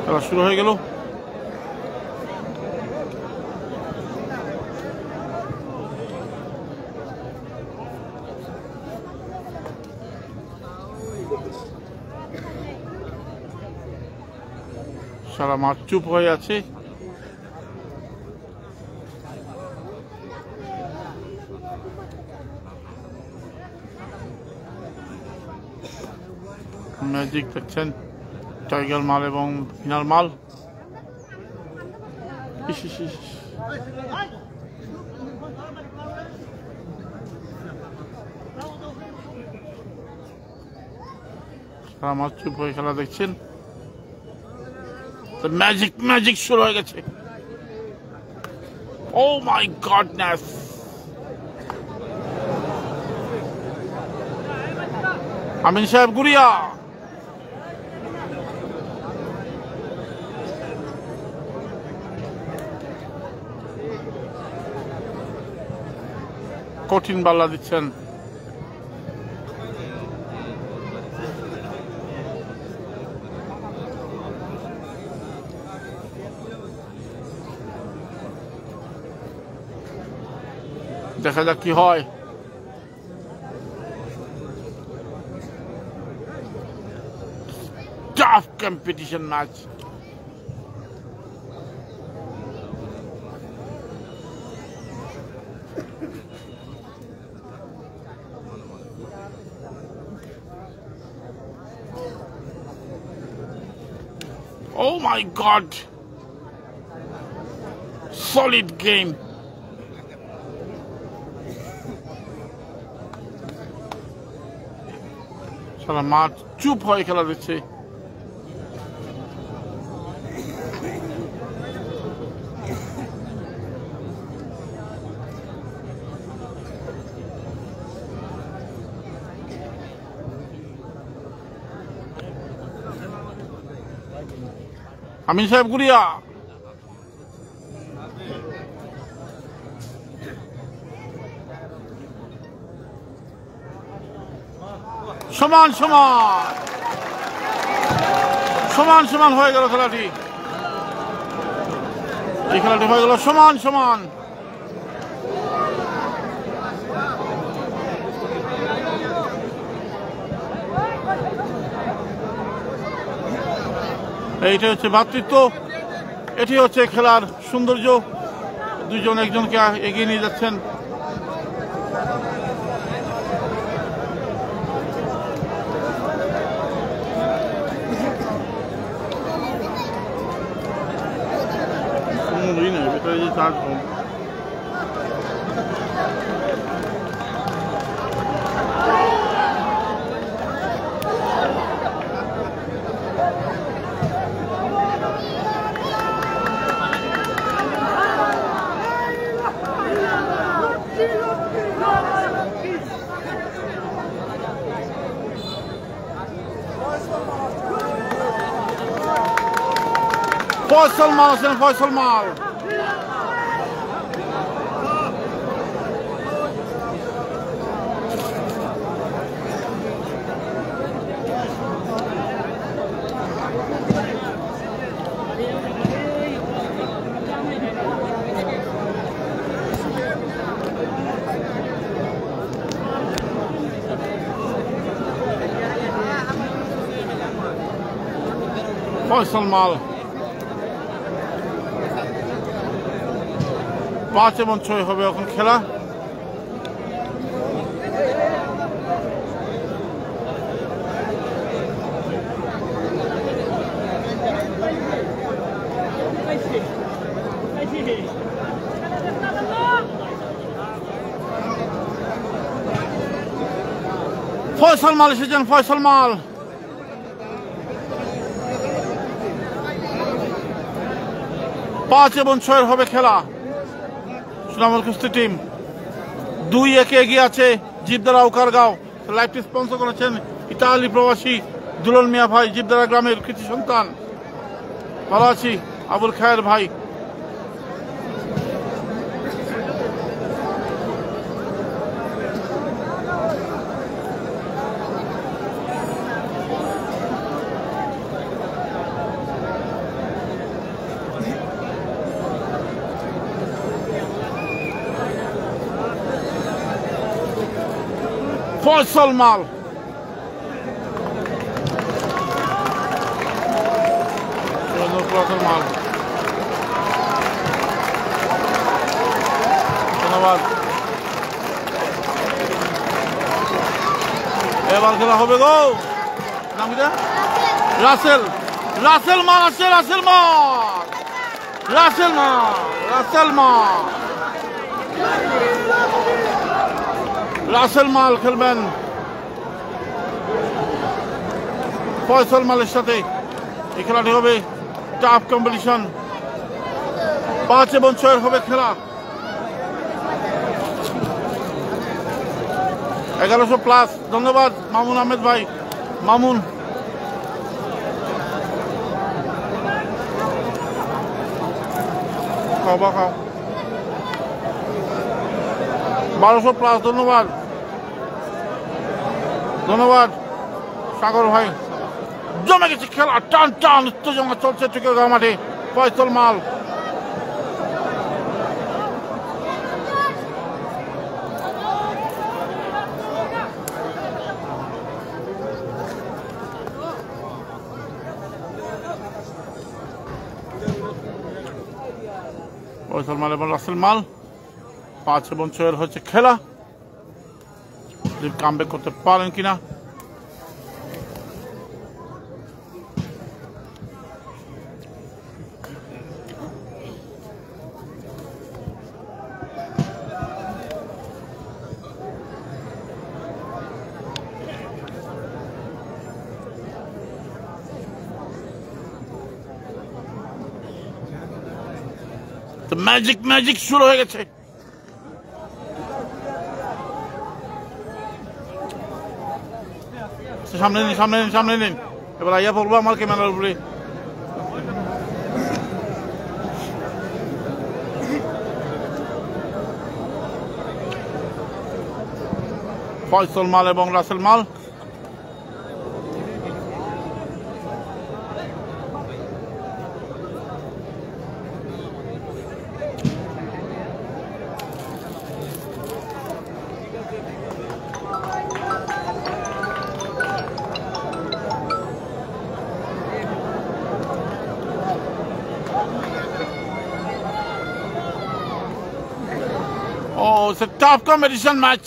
খেলা শুরু হয়ে গেল। সারা মাঠ চুপ হয়ে আছে। ম্যাজিক দেখছেন টাইগার মাল এবং ফিনার মাল। সারা মাঠ চুপ হয়ে খেলা দেখছেন। ম্যাজিক শুরু হয়ে গেছে। ও মাই গডনেস, আমিন সাহেব গুড়িয়া। কঠিন বাল্লা দিচ্ছেন। দেখা যাক কি হয়। Tough competition match. Oh my God, solid game. সারা মাঠ চুপ হয়ে খেলা দিচ্ছে। আমিন সাহেব গুড়িয়া। সমান সমান হয়ে গেল খেলাটি। এই খেলাটি হয়ে গেল সমান। এইটা হচ্ছে ভ্রাতৃত্ব, এটি হচ্ছে খেলার সৌন্দর্য। দুজন একজনকে এগিয়ে নিয়ে যাচ্ছেন। ফয়সাল মাল আছেন, ফয়সাল মাল। ফয়সাল মাল 5 এবং 6 হবে এখন খেলা। ফয়সাল মাল এসেছেন, ফয়সাল মাল। পাঁচ এবং 6 হবে খেলা। সুনামগঞ্জ কুস্তি টিম 2-1 এগিয়ে আছে। জিদ্দার আউকারগাঁও লাইভটি স্পন্সর করেছেন ইতালি প্রবাসী দুলন মিয়া ভাই, জীবদারা গ্রামের কৃতি সন্তান। ভালো আছি। আবুল খায়ের ভাই, ফয়সাল মাল, মাল। ধন্যবাদ। এবার খেলা হবে গো। নাম কি? রাসেল। রাসেল মাল আসছে। রাসেল মাল। রাসেল মাল। রাসেল মাল। রাসেল মাল খেলবেন ফয়সাল মালের সাথে। এই খেলাটি হবে টাফ কম্পিটিশন। 5 এবং 6 হবে খেলা। 1100 প্লাস। ধন্যবাদ মামুন আহমেদ ভাই। মামুন খাও 1200 প্লাস। ধন্যবাদ। ধন্যবাদ সাগর ভাই। জমে গেছে খেলা, টান টান উত্তেজনা চলছে টিকেরগাঁও মাঠে। ফয়সাল মাল এবং রাসেল মাল। 5 এবং 6 হচ্ছে খেলা। কামব্যাক করতে পারেন কিনা। ম্যাজিক শুরু হয়ে গেছে। সামনে নিন। এবার আইয়া পড়বো আমার ক্যামেরার উপরে। ফয়সাল মাল এবং রাসেল মাল। Oh, it's a tough competition match.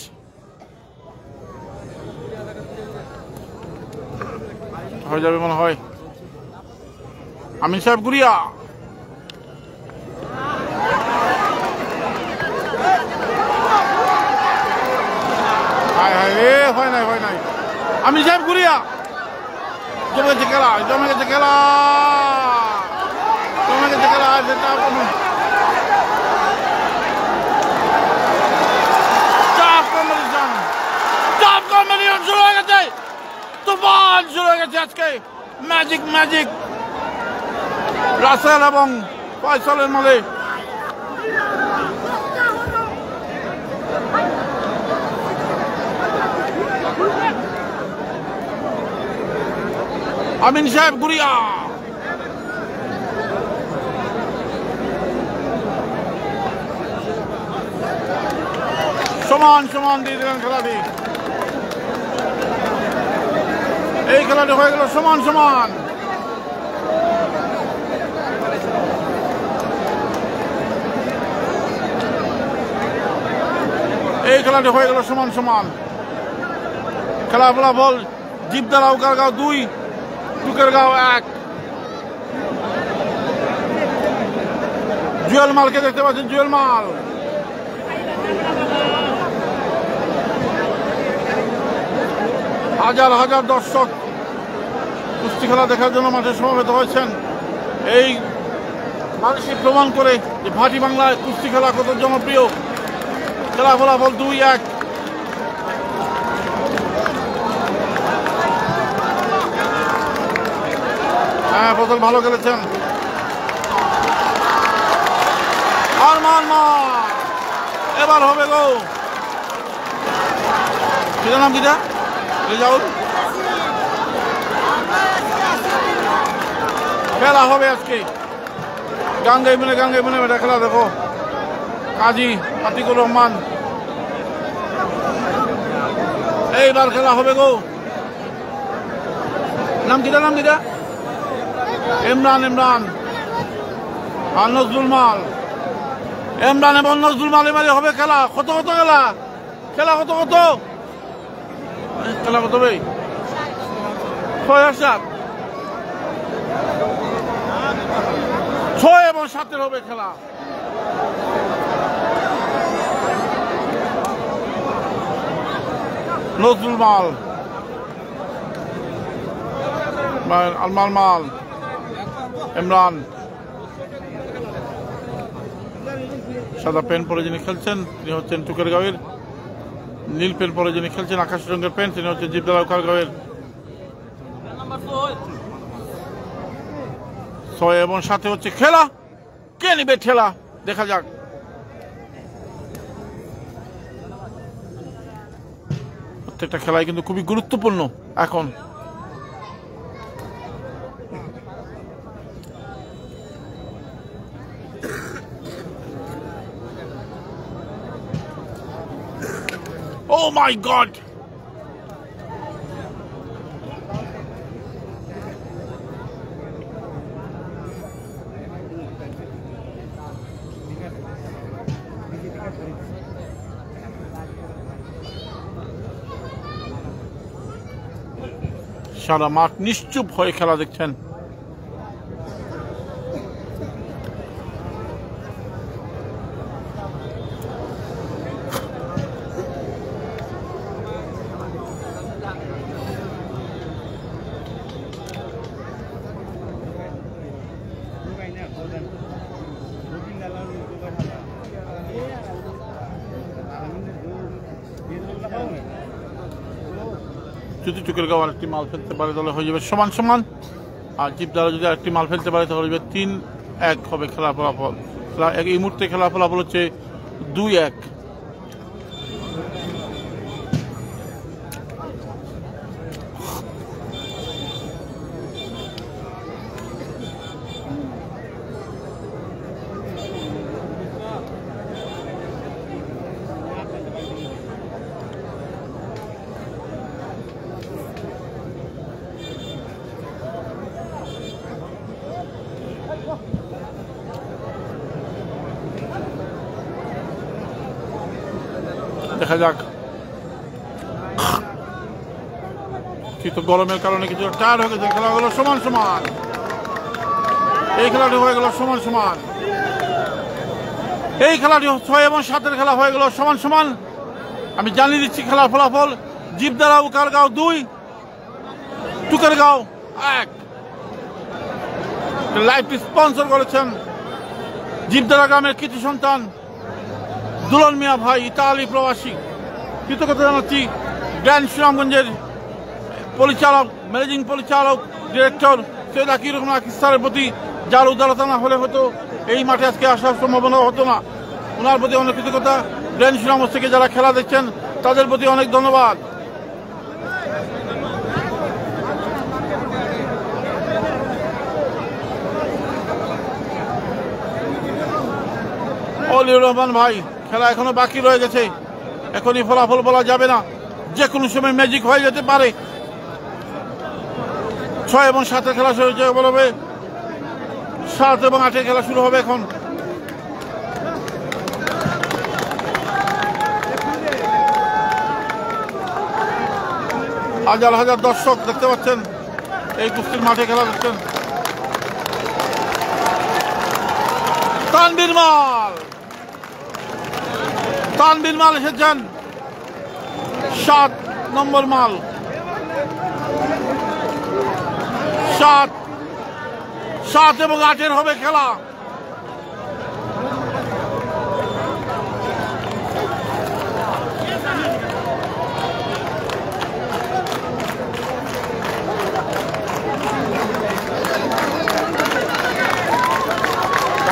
হয়ে যাবে মনে হয়। আমিন সাহেব গুড়িয়া। হয় নাই। আমিন সাহেব গুড়িয়া। জমে গেছে খেলা। শুরু হয়ে গেছে। তুফান শুরু হয়ে গেছে আজকে। ম্যাজিক রাসেল এবং ফয়সালের মালে। আমিন সাহেব গুড়িয়া। সমান দিয়ে দিলেন খেলাটি। এই খেলাটি হয়ে গেল সমান। এই খেলাটি হয়ে গেল সমান। খেলা ফলাফল জীবদারা উকারগাঁও 2, টুকেরগাঁও 1। জুয়েল মালকে দেখতে পাচ্ছেন। জুয়েল মাল হাজার দর্শক কুস্তি খেলা দেখার জন্য মাঠে সমবেত হয়েছেন। এই মানুষই প্রমাণ করে যে ভাটি বাংলায় কুস্তি খেলা কত জনপ্রিয়। খেলা ফলাফল 2-1। হ্যাঁ ফজল ভালো খেলেছেন। আরমান এবার হবে গো। সেটার নাম কিটা? রেজাউল। খেলা হবে আজকে গাঙ্গাই মিলে এটা খেলা দেখো। কাজী আতিকুর রহমান, এইবার খেলা হবে গো। নাম কিটা? ইমরান আর নজরুল মাল। ইমরান এবং নজরুল মাল এবারে হবে খেলা। কত খেলা কত ভাই? 6-7 6 এবং 7 হবে খেলা। নজরুল মাল, আলমাল ইমরান। সাদা প্যান্ট পরে যিনি খেলছেন তিনি হচ্ছেন টুকেরগাঁওয়ের। নীল প্যান্ট পরে যিনি খেলছেন আকাশ রঙের প্যান্ট তিনি হচ্ছেন জীবদারা কারগাঁওয়ের। 6 এবং 7 হচ্ছে খেলা। কে নিবে ঠেলা দেখা যাক। প্রত্যেকটা খেলায় কিন্তু খুবই গুরুত্বপূর্ণ এখন। Oh my God! সারা মাঠ নিশ্চুপ হয়ে খেলা দেখছেন। যদি টুকেরগাঁও আরেকটি মাল ফেলতে পারে তাহলে হয়ে যাবে সমান। আর জীবদারা যদি আরেকটি মাল ফেলতে পারে তাহলে হয়ে যাবে 3-1 হবে খেলা ফলাফল। এই মুহূর্তে খেলা ফলাফল হচ্ছে 2-1। দেখা যাক। কিন্তু গরমের কারণে কিছু টায়ার হয়ে গেছে। খেলা হলো সমান। এই খেলাটি হয়ে গেল সমান। এই খেলাটি 6 এবং 7 খেলা হয়ে গেল সমান। আমি জানিয়ে দিচ্ছি খেলার ফলাফল। জীবদারা ও কারগাঁও 2, টুকেরগাঁও 1। লাইভটি স্পন্সর করেছেন জীবদারা গ্রামের কৃতি সন্তান দুলন মিয়া ভাই, ইতালি প্রবাসী। কৃতজ্ঞতা জানাচ্ছি গ্র্যান্ড সুনামগঞ্জের পরিচালক, ম্যানেজিং পরিচালক, ডিরেক্টর সৈয়দ আকির রহমান স্যারের প্রতি, যার উদারতা না হলে হয়তো এই মাঠে আজকে আসার সম্ভাবনা হতো না। ওনার প্রতি অনেক কৃতজ্ঞতা। গ্র্যান্ড সুনামগঞ্জ থেকে যারা খেলা দেখছেন তাদের প্রতি অনেক ধন্যবাদ। অলিউর রহমান ভাই, খেলা এখনো বাকি রয়ে গেছে। এখনই ফলাফল বলা যাবে না, যে কোনো সময় ম্যাজিক হয়ে যেতে পারে। 6 এবং 7 খেলা শুরু হয়েছে, বলবে 7 এবং 8 খেলা শুরু হবে এখন। হাজার দর্শক দেখতে পাচ্ছেন এই কুস্তির মাঠে খেলা দেখছেন। তানভীর মাল এসেছেন, 7 নম্বর মাল। 7 এবং 8 হবে খেলা।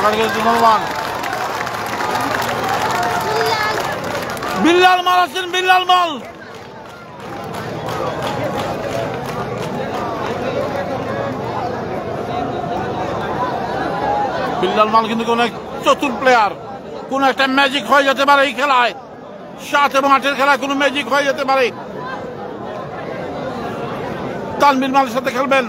দেখা গেছে ধন্যবাদ। বিল্লাল মাল আছেন, বিল্লাল মাল। বিল্লাল মাল কিন্তু অনেক চতুর প্লেয়ার। কোন একটা ম্যাজিক হয়ে যেতে পারে এই খেলায়। 7 এবং 8-এর খেলায় কোনো ম্যাজিক হয়ে যেতে পারে। তানভীর মালের সাথে খেলবেন।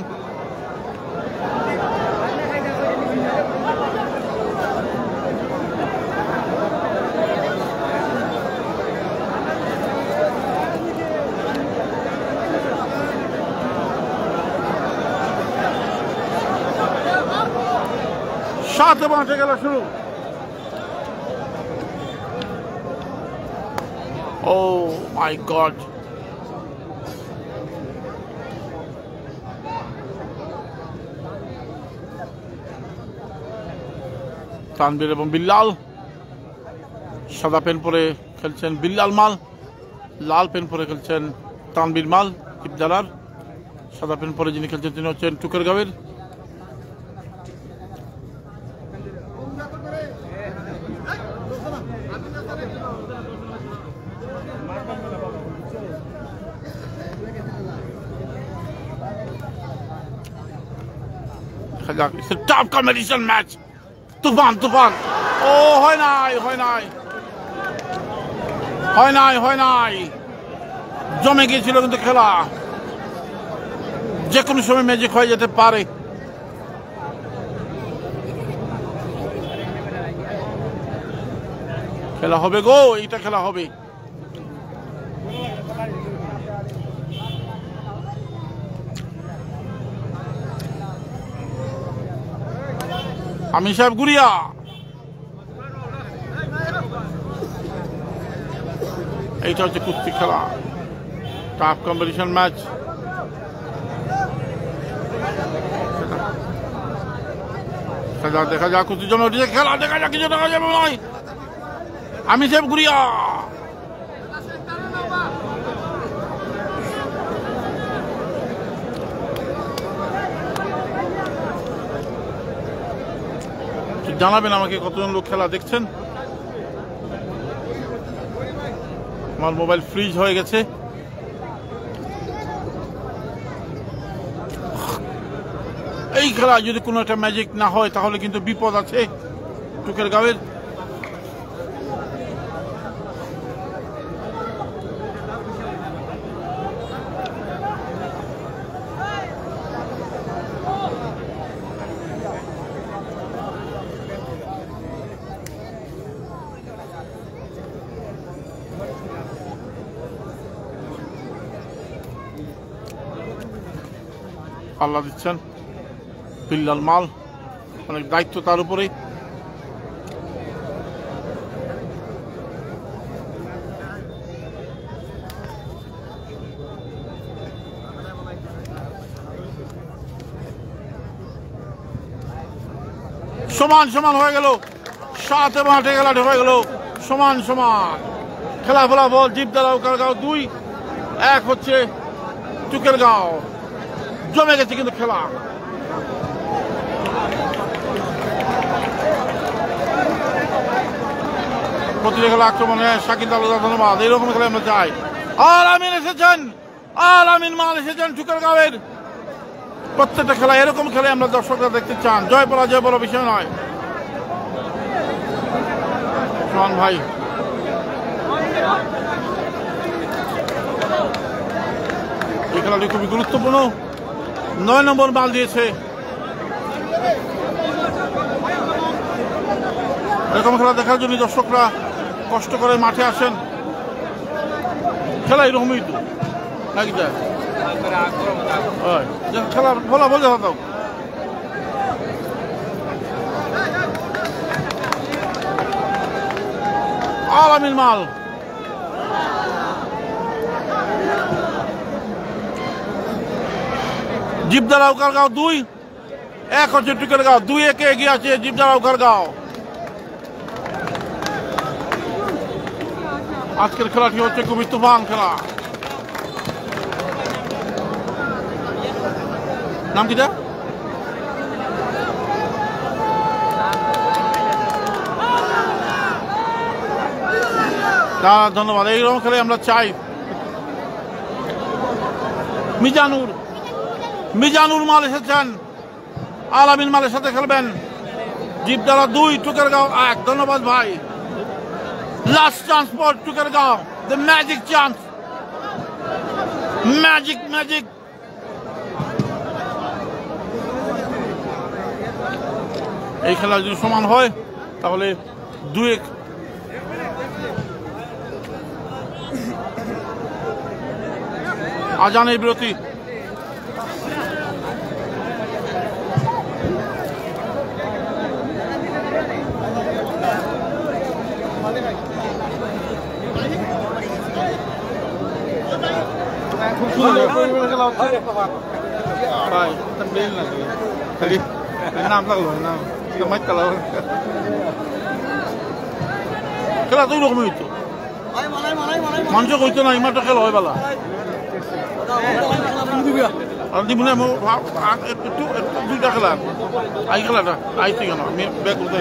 সাত এবং 8 খেলা শুরু। ও মাই গড, তানভীর এবং বিল্লাল। সাদা পেন পরে খেলছেন বিল্লাল মাল, লাল পেন পরে খেলছেন তানভীর মাল ইবদালার। সাদা পেন পরে যিনি খেলছেন তিনি হচ্ছেন টুকেরগাঁওয়ের। It's a tough competition match. তুফান তুফান। ও হয় নাই, হয় নাই, হয় নাই, হয় নাই। জমে গিয়েছিল কিন্তু খেলা। যে কোনো সময় ম্যাজিক হয়ে যেতে পারে। খেলা হবে গো, এইটা খেলা হবে। আমি সাহেব গুড়িয়া। এইটা হচ্ছে কুস্তি খেলা, টাফ কম্পিটিশন ম্যাচ। দেখা যাক কুস্তির জন্য খেলা, দেখা যাক কিছু দেখা যাবে নয়। আমি সাহেব গুড়িয়া। জানাবেন আমাকে কতজন লোক খেলা দেখছেন। আমার মোবাইল ফ্রিজ হয়ে গেছে। এই খেলা যদি কোনো একটা ম্যাজিক না হয় তাহলে কিন্তু বিপদ আছে টুকেরগাঁওয়ের। আল্লাহ দিচ্ছেন বিল্লাল মাল, অনেক দায়িত্ব তার উপরে। সমান সমান হয়ে গেল, 7 এবং 8 খেলাটি হয়ে গেল সমান সমান। খেলা ফলাফল জীবদারা উকারগাঁও 2-1 হচ্ছে টুকেরগাঁও। জমে গেছে কিন্তু খেলা। প্রতিটা খেলা আক্রমণে শাকিল তালুকদার ধন্যবাদ। এইরকম খেলা আমরা চাই। আর আমিন এসেছেন, আর আমিন মাল এসেছেন টুকেরগাঁওয়ের। প্রত্যেকটা খেলা এরকম খেলে আমরা দর্শকরা দেখতে চান। জয় পরাজয় বড় বিষয় নয়। সোহান ভাই এই খেলাটি খুবই গুরুত্বপূর্ণ। 9 নম্বর মাল দিয়েছে। এরকম খেলা দেখার জন্য দর্শকরা কষ্ট করে মাঠে আসেন। খেলা এরকমই তো নাকি খেলা ফলাফল দেখা দাও। আর আমিন মাল জীবদারা উকারগাঁও 2-1 হচ্ছে টুকেরগাঁও। 2-1 এগিয়ে আছে জীবদারা উকারগাঁও। আজকের খেলাটি হচ্ছে খুবই তুফান খেলা। নাম কিটা? ধন্যবাদ। এইরকম খেলে আমরা চাই। মিজানুর মাল এসেছেন, আলামিন মালের সাথে খেলবেন। জীবদারা 2, টুকেরগাঁও 1। ধন্যবাদ ভাই। Last chance for Tukergaon, the magic chance, magic. এই খেলা যদি সমান হয় তাহলে 2-1। আজানের বিরতি। খেলা তো ওরকমই হইতো, মানুষ কইতো না ইমানটা খেলা হয় বেলা দুইটা খেলা আই খেলাটা আইছি কেন আমি ব্যাগ করতে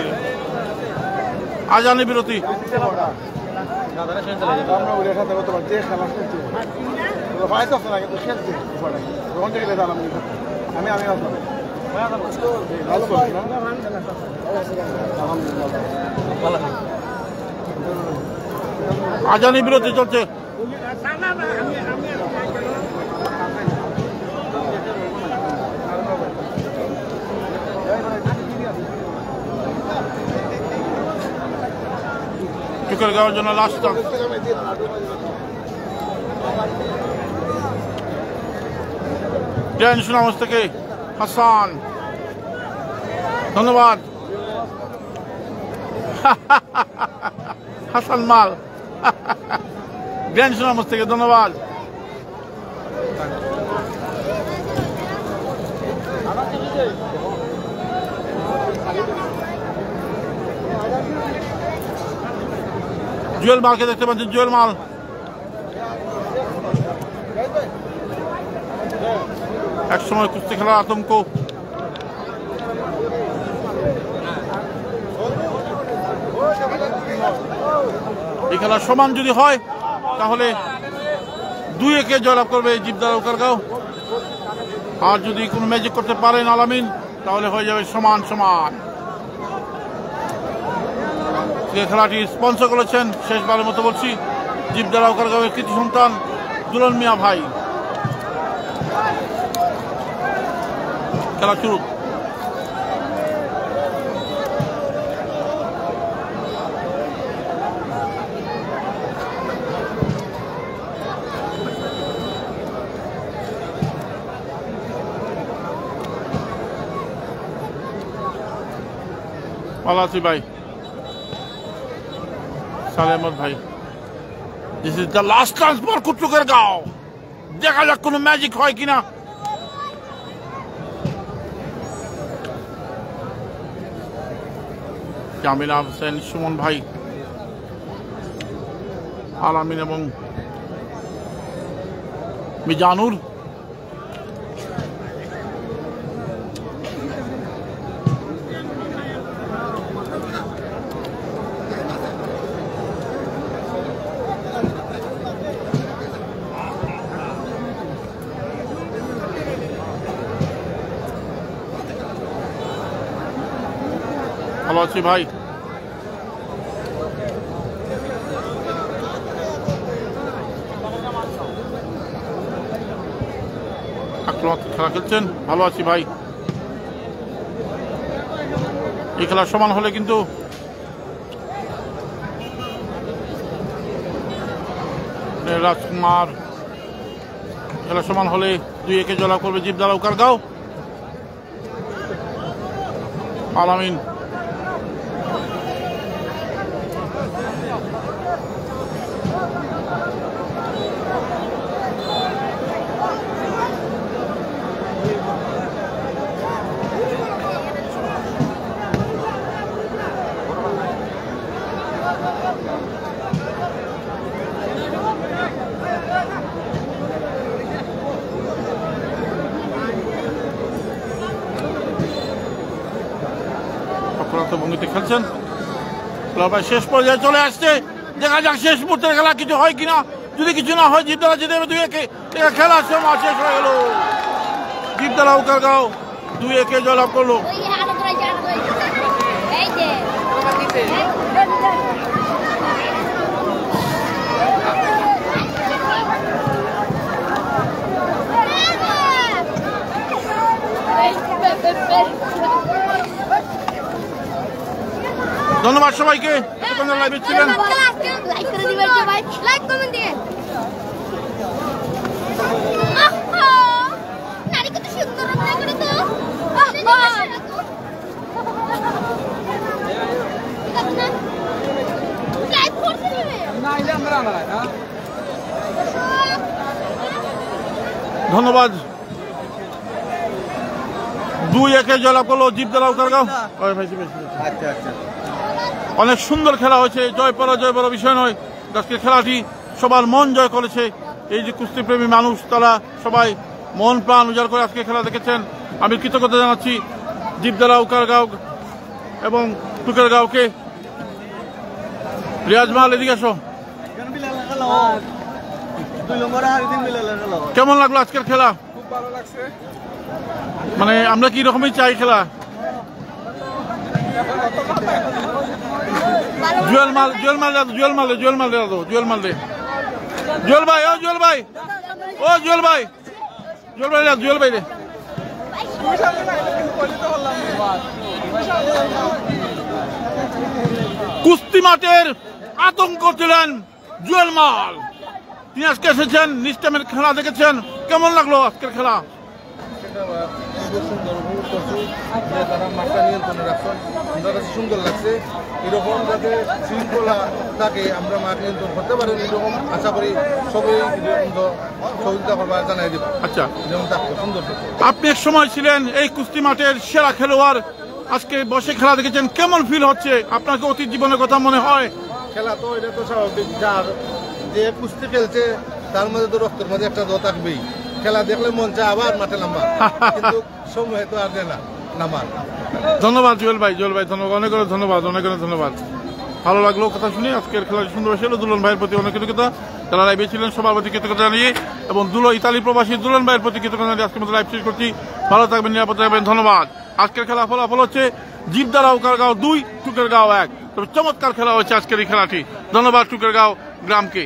আজানের বিরতি। আজানের বিরতি চলছে। টুকেরগাঁওয়ের জন্য লাস্ট চান্স। সুনামগঞ্জ থেকে হাসান, ধন্যবাদ। হাসান মাল সুনামগঞ্জ থেকে, ধন্যবাদ। জুয়েল মালকে দেখতে পাচ্ছেন, জুয়েল মাল একসময় কুস্তি খেলার আতঙ্ক। এই খেলা সমান যদি হয় তাহলে 2-1 জয়লাভ করবে জীবদারা উকারগাঁও। আর যদি কোনো ম্যাজিক করতে পারেন আলামিন তাহলে হয়ে যাবে সমান। খেলাটি স্পন্সর করেছেন, শেষবারের মতো বলছি, জীবদারা উকারগাঁওয়ের কৃতি সন্তান দুলন মিয়া ভাই। খেলা শুরু। ভালো আছি ভাই, সালেমত ভাই। This is the last chance for Tukergaon. দেখা যাক কোনো ম্যাজিক হয় কিনা। জামিলা হোসেন, সুমন ভাই, আলামিন এবং মিজানুর। ভালো আছি ভাই। খেলা খেলছেন, ভালো আছি ভাই। এই খেলা সমান হলে কিন্তু রাজকুমার, খেলা সমান হলে 2-1 জয়লাভ করবে জীবদারা উকারগাঁও। আলামিন ভঙ্গিতে খেলছেন। শেষ পর্যায়ে চলে আসছে দেখা যাক শেষ মুহূর্তের খেলা কিছু হয় কিনা। যদি কিছু না হয় জীবদারা জিতে যাবে 2-1। খেলা সময় শেষ হয়ে গেল। জীবদারা উকারগাঁও 2-1 জয়লাভ করলো। ধন্যবাদ সবাইকে লাইভে ছিলেন। ধন্যবাদ। 2-1 জয়লাভ করলো জীবদারা উকারগাঁও। অনেক সুন্দর খেলা হয়েছে, জয় পরাজয় বড় বিষয় নয়। আজকের খেলাটি সবার মন জয় করেছে। এই যে কুস্তিপ্রেমী মানুষ তারা সবাই মন প্রাণ উজাড় করে আজকে খেলা দেখেছেন। আমি কৃতজ্ঞতা জানাচ্ছি জীবদারা উকারগাঁও এবং টুকেরগাঁওকে। রিয়াজ মাল এদিকে আসো। কেমন লাগলো আজকের খেলা? খুব ভালো লাগছে। মানে আমরা কি রকমই চাই খেলা। জুয়েল মাল দে জুয়েল ভাই, ও জুয়েল ভাই রে। কুস্তি মাঠের আতঙ্ক ছিলেন জুয়েল মাল। তিনি আজকে এসেছেন, নিস্টামের খেলা দেখেছেন। কেমন লাগলো আজকের খেলা? সুন্দর উপভোগ করছি যে তারা মাঠটা নিয়ন্ত্রণে রাখছেন, আমাদের কাছে সুন্দর লাগছে। এরকম যাতে শৃঙ্খলা থাকে, আমরা মাঠ নিয়ন্ত্রণ করতে পারি, এরকম আশা করি সবাই সহযোগিতা করবার জানাই দেব। আচ্ছা, যেমন থাকবে সুন্দর। আপনি এক সময় ছিলেন এই কুস্তি মাঠের সেরা খেলোয়াড়, আজকে বসে খেলা দেখেছেন, কেমন ফিল হচ্ছে? আপনাকে অতীত জীবনের কথা মনে হয়? খেলা তো এটা তো স্বাভাবিক, যার যে কুস্তি খেলছে তার মধ্যে তো রক্তের মধ্যে একটা দো থাকবেই। খেলা দেখলে মন চায় আবার মাঠে নামা, কিন্তু সময় তো আর দেয় না নামার। ধন্যবাদ জুয়েল ভাই, ধন্যবাদ, অনেক ধন্যবাদ। ভালো লাগলো কথা শুনে। আজকের খেলা সুন্দর ছিল। দুলন ভাইয়ের প্রতি অনেক কৃতজ্ঞতা, যারা লাইভে ছিলেন সবার প্রতি কৃতজ্ঞতা জানিয়ে, এবং ইতালি প্রবাসী দুলন ভাইয়ের প্রতি কৃতজ্ঞতা জানিয়ে আজকের মতো লাইভ শেষ করছি। ভালো থাকবেন, নিরাপদ থাকবেন, ধন্যবাদ। আজকের খেলা ফলাফল হচ্ছে জীবদারা উকারগাঁও 2, টুকেরগাঁও 1। তবে চমৎকার খেলা হয়েছে আজকের এই খেলাটি। ধন্যবাদ টুকেরগাঁও গ্রামকে।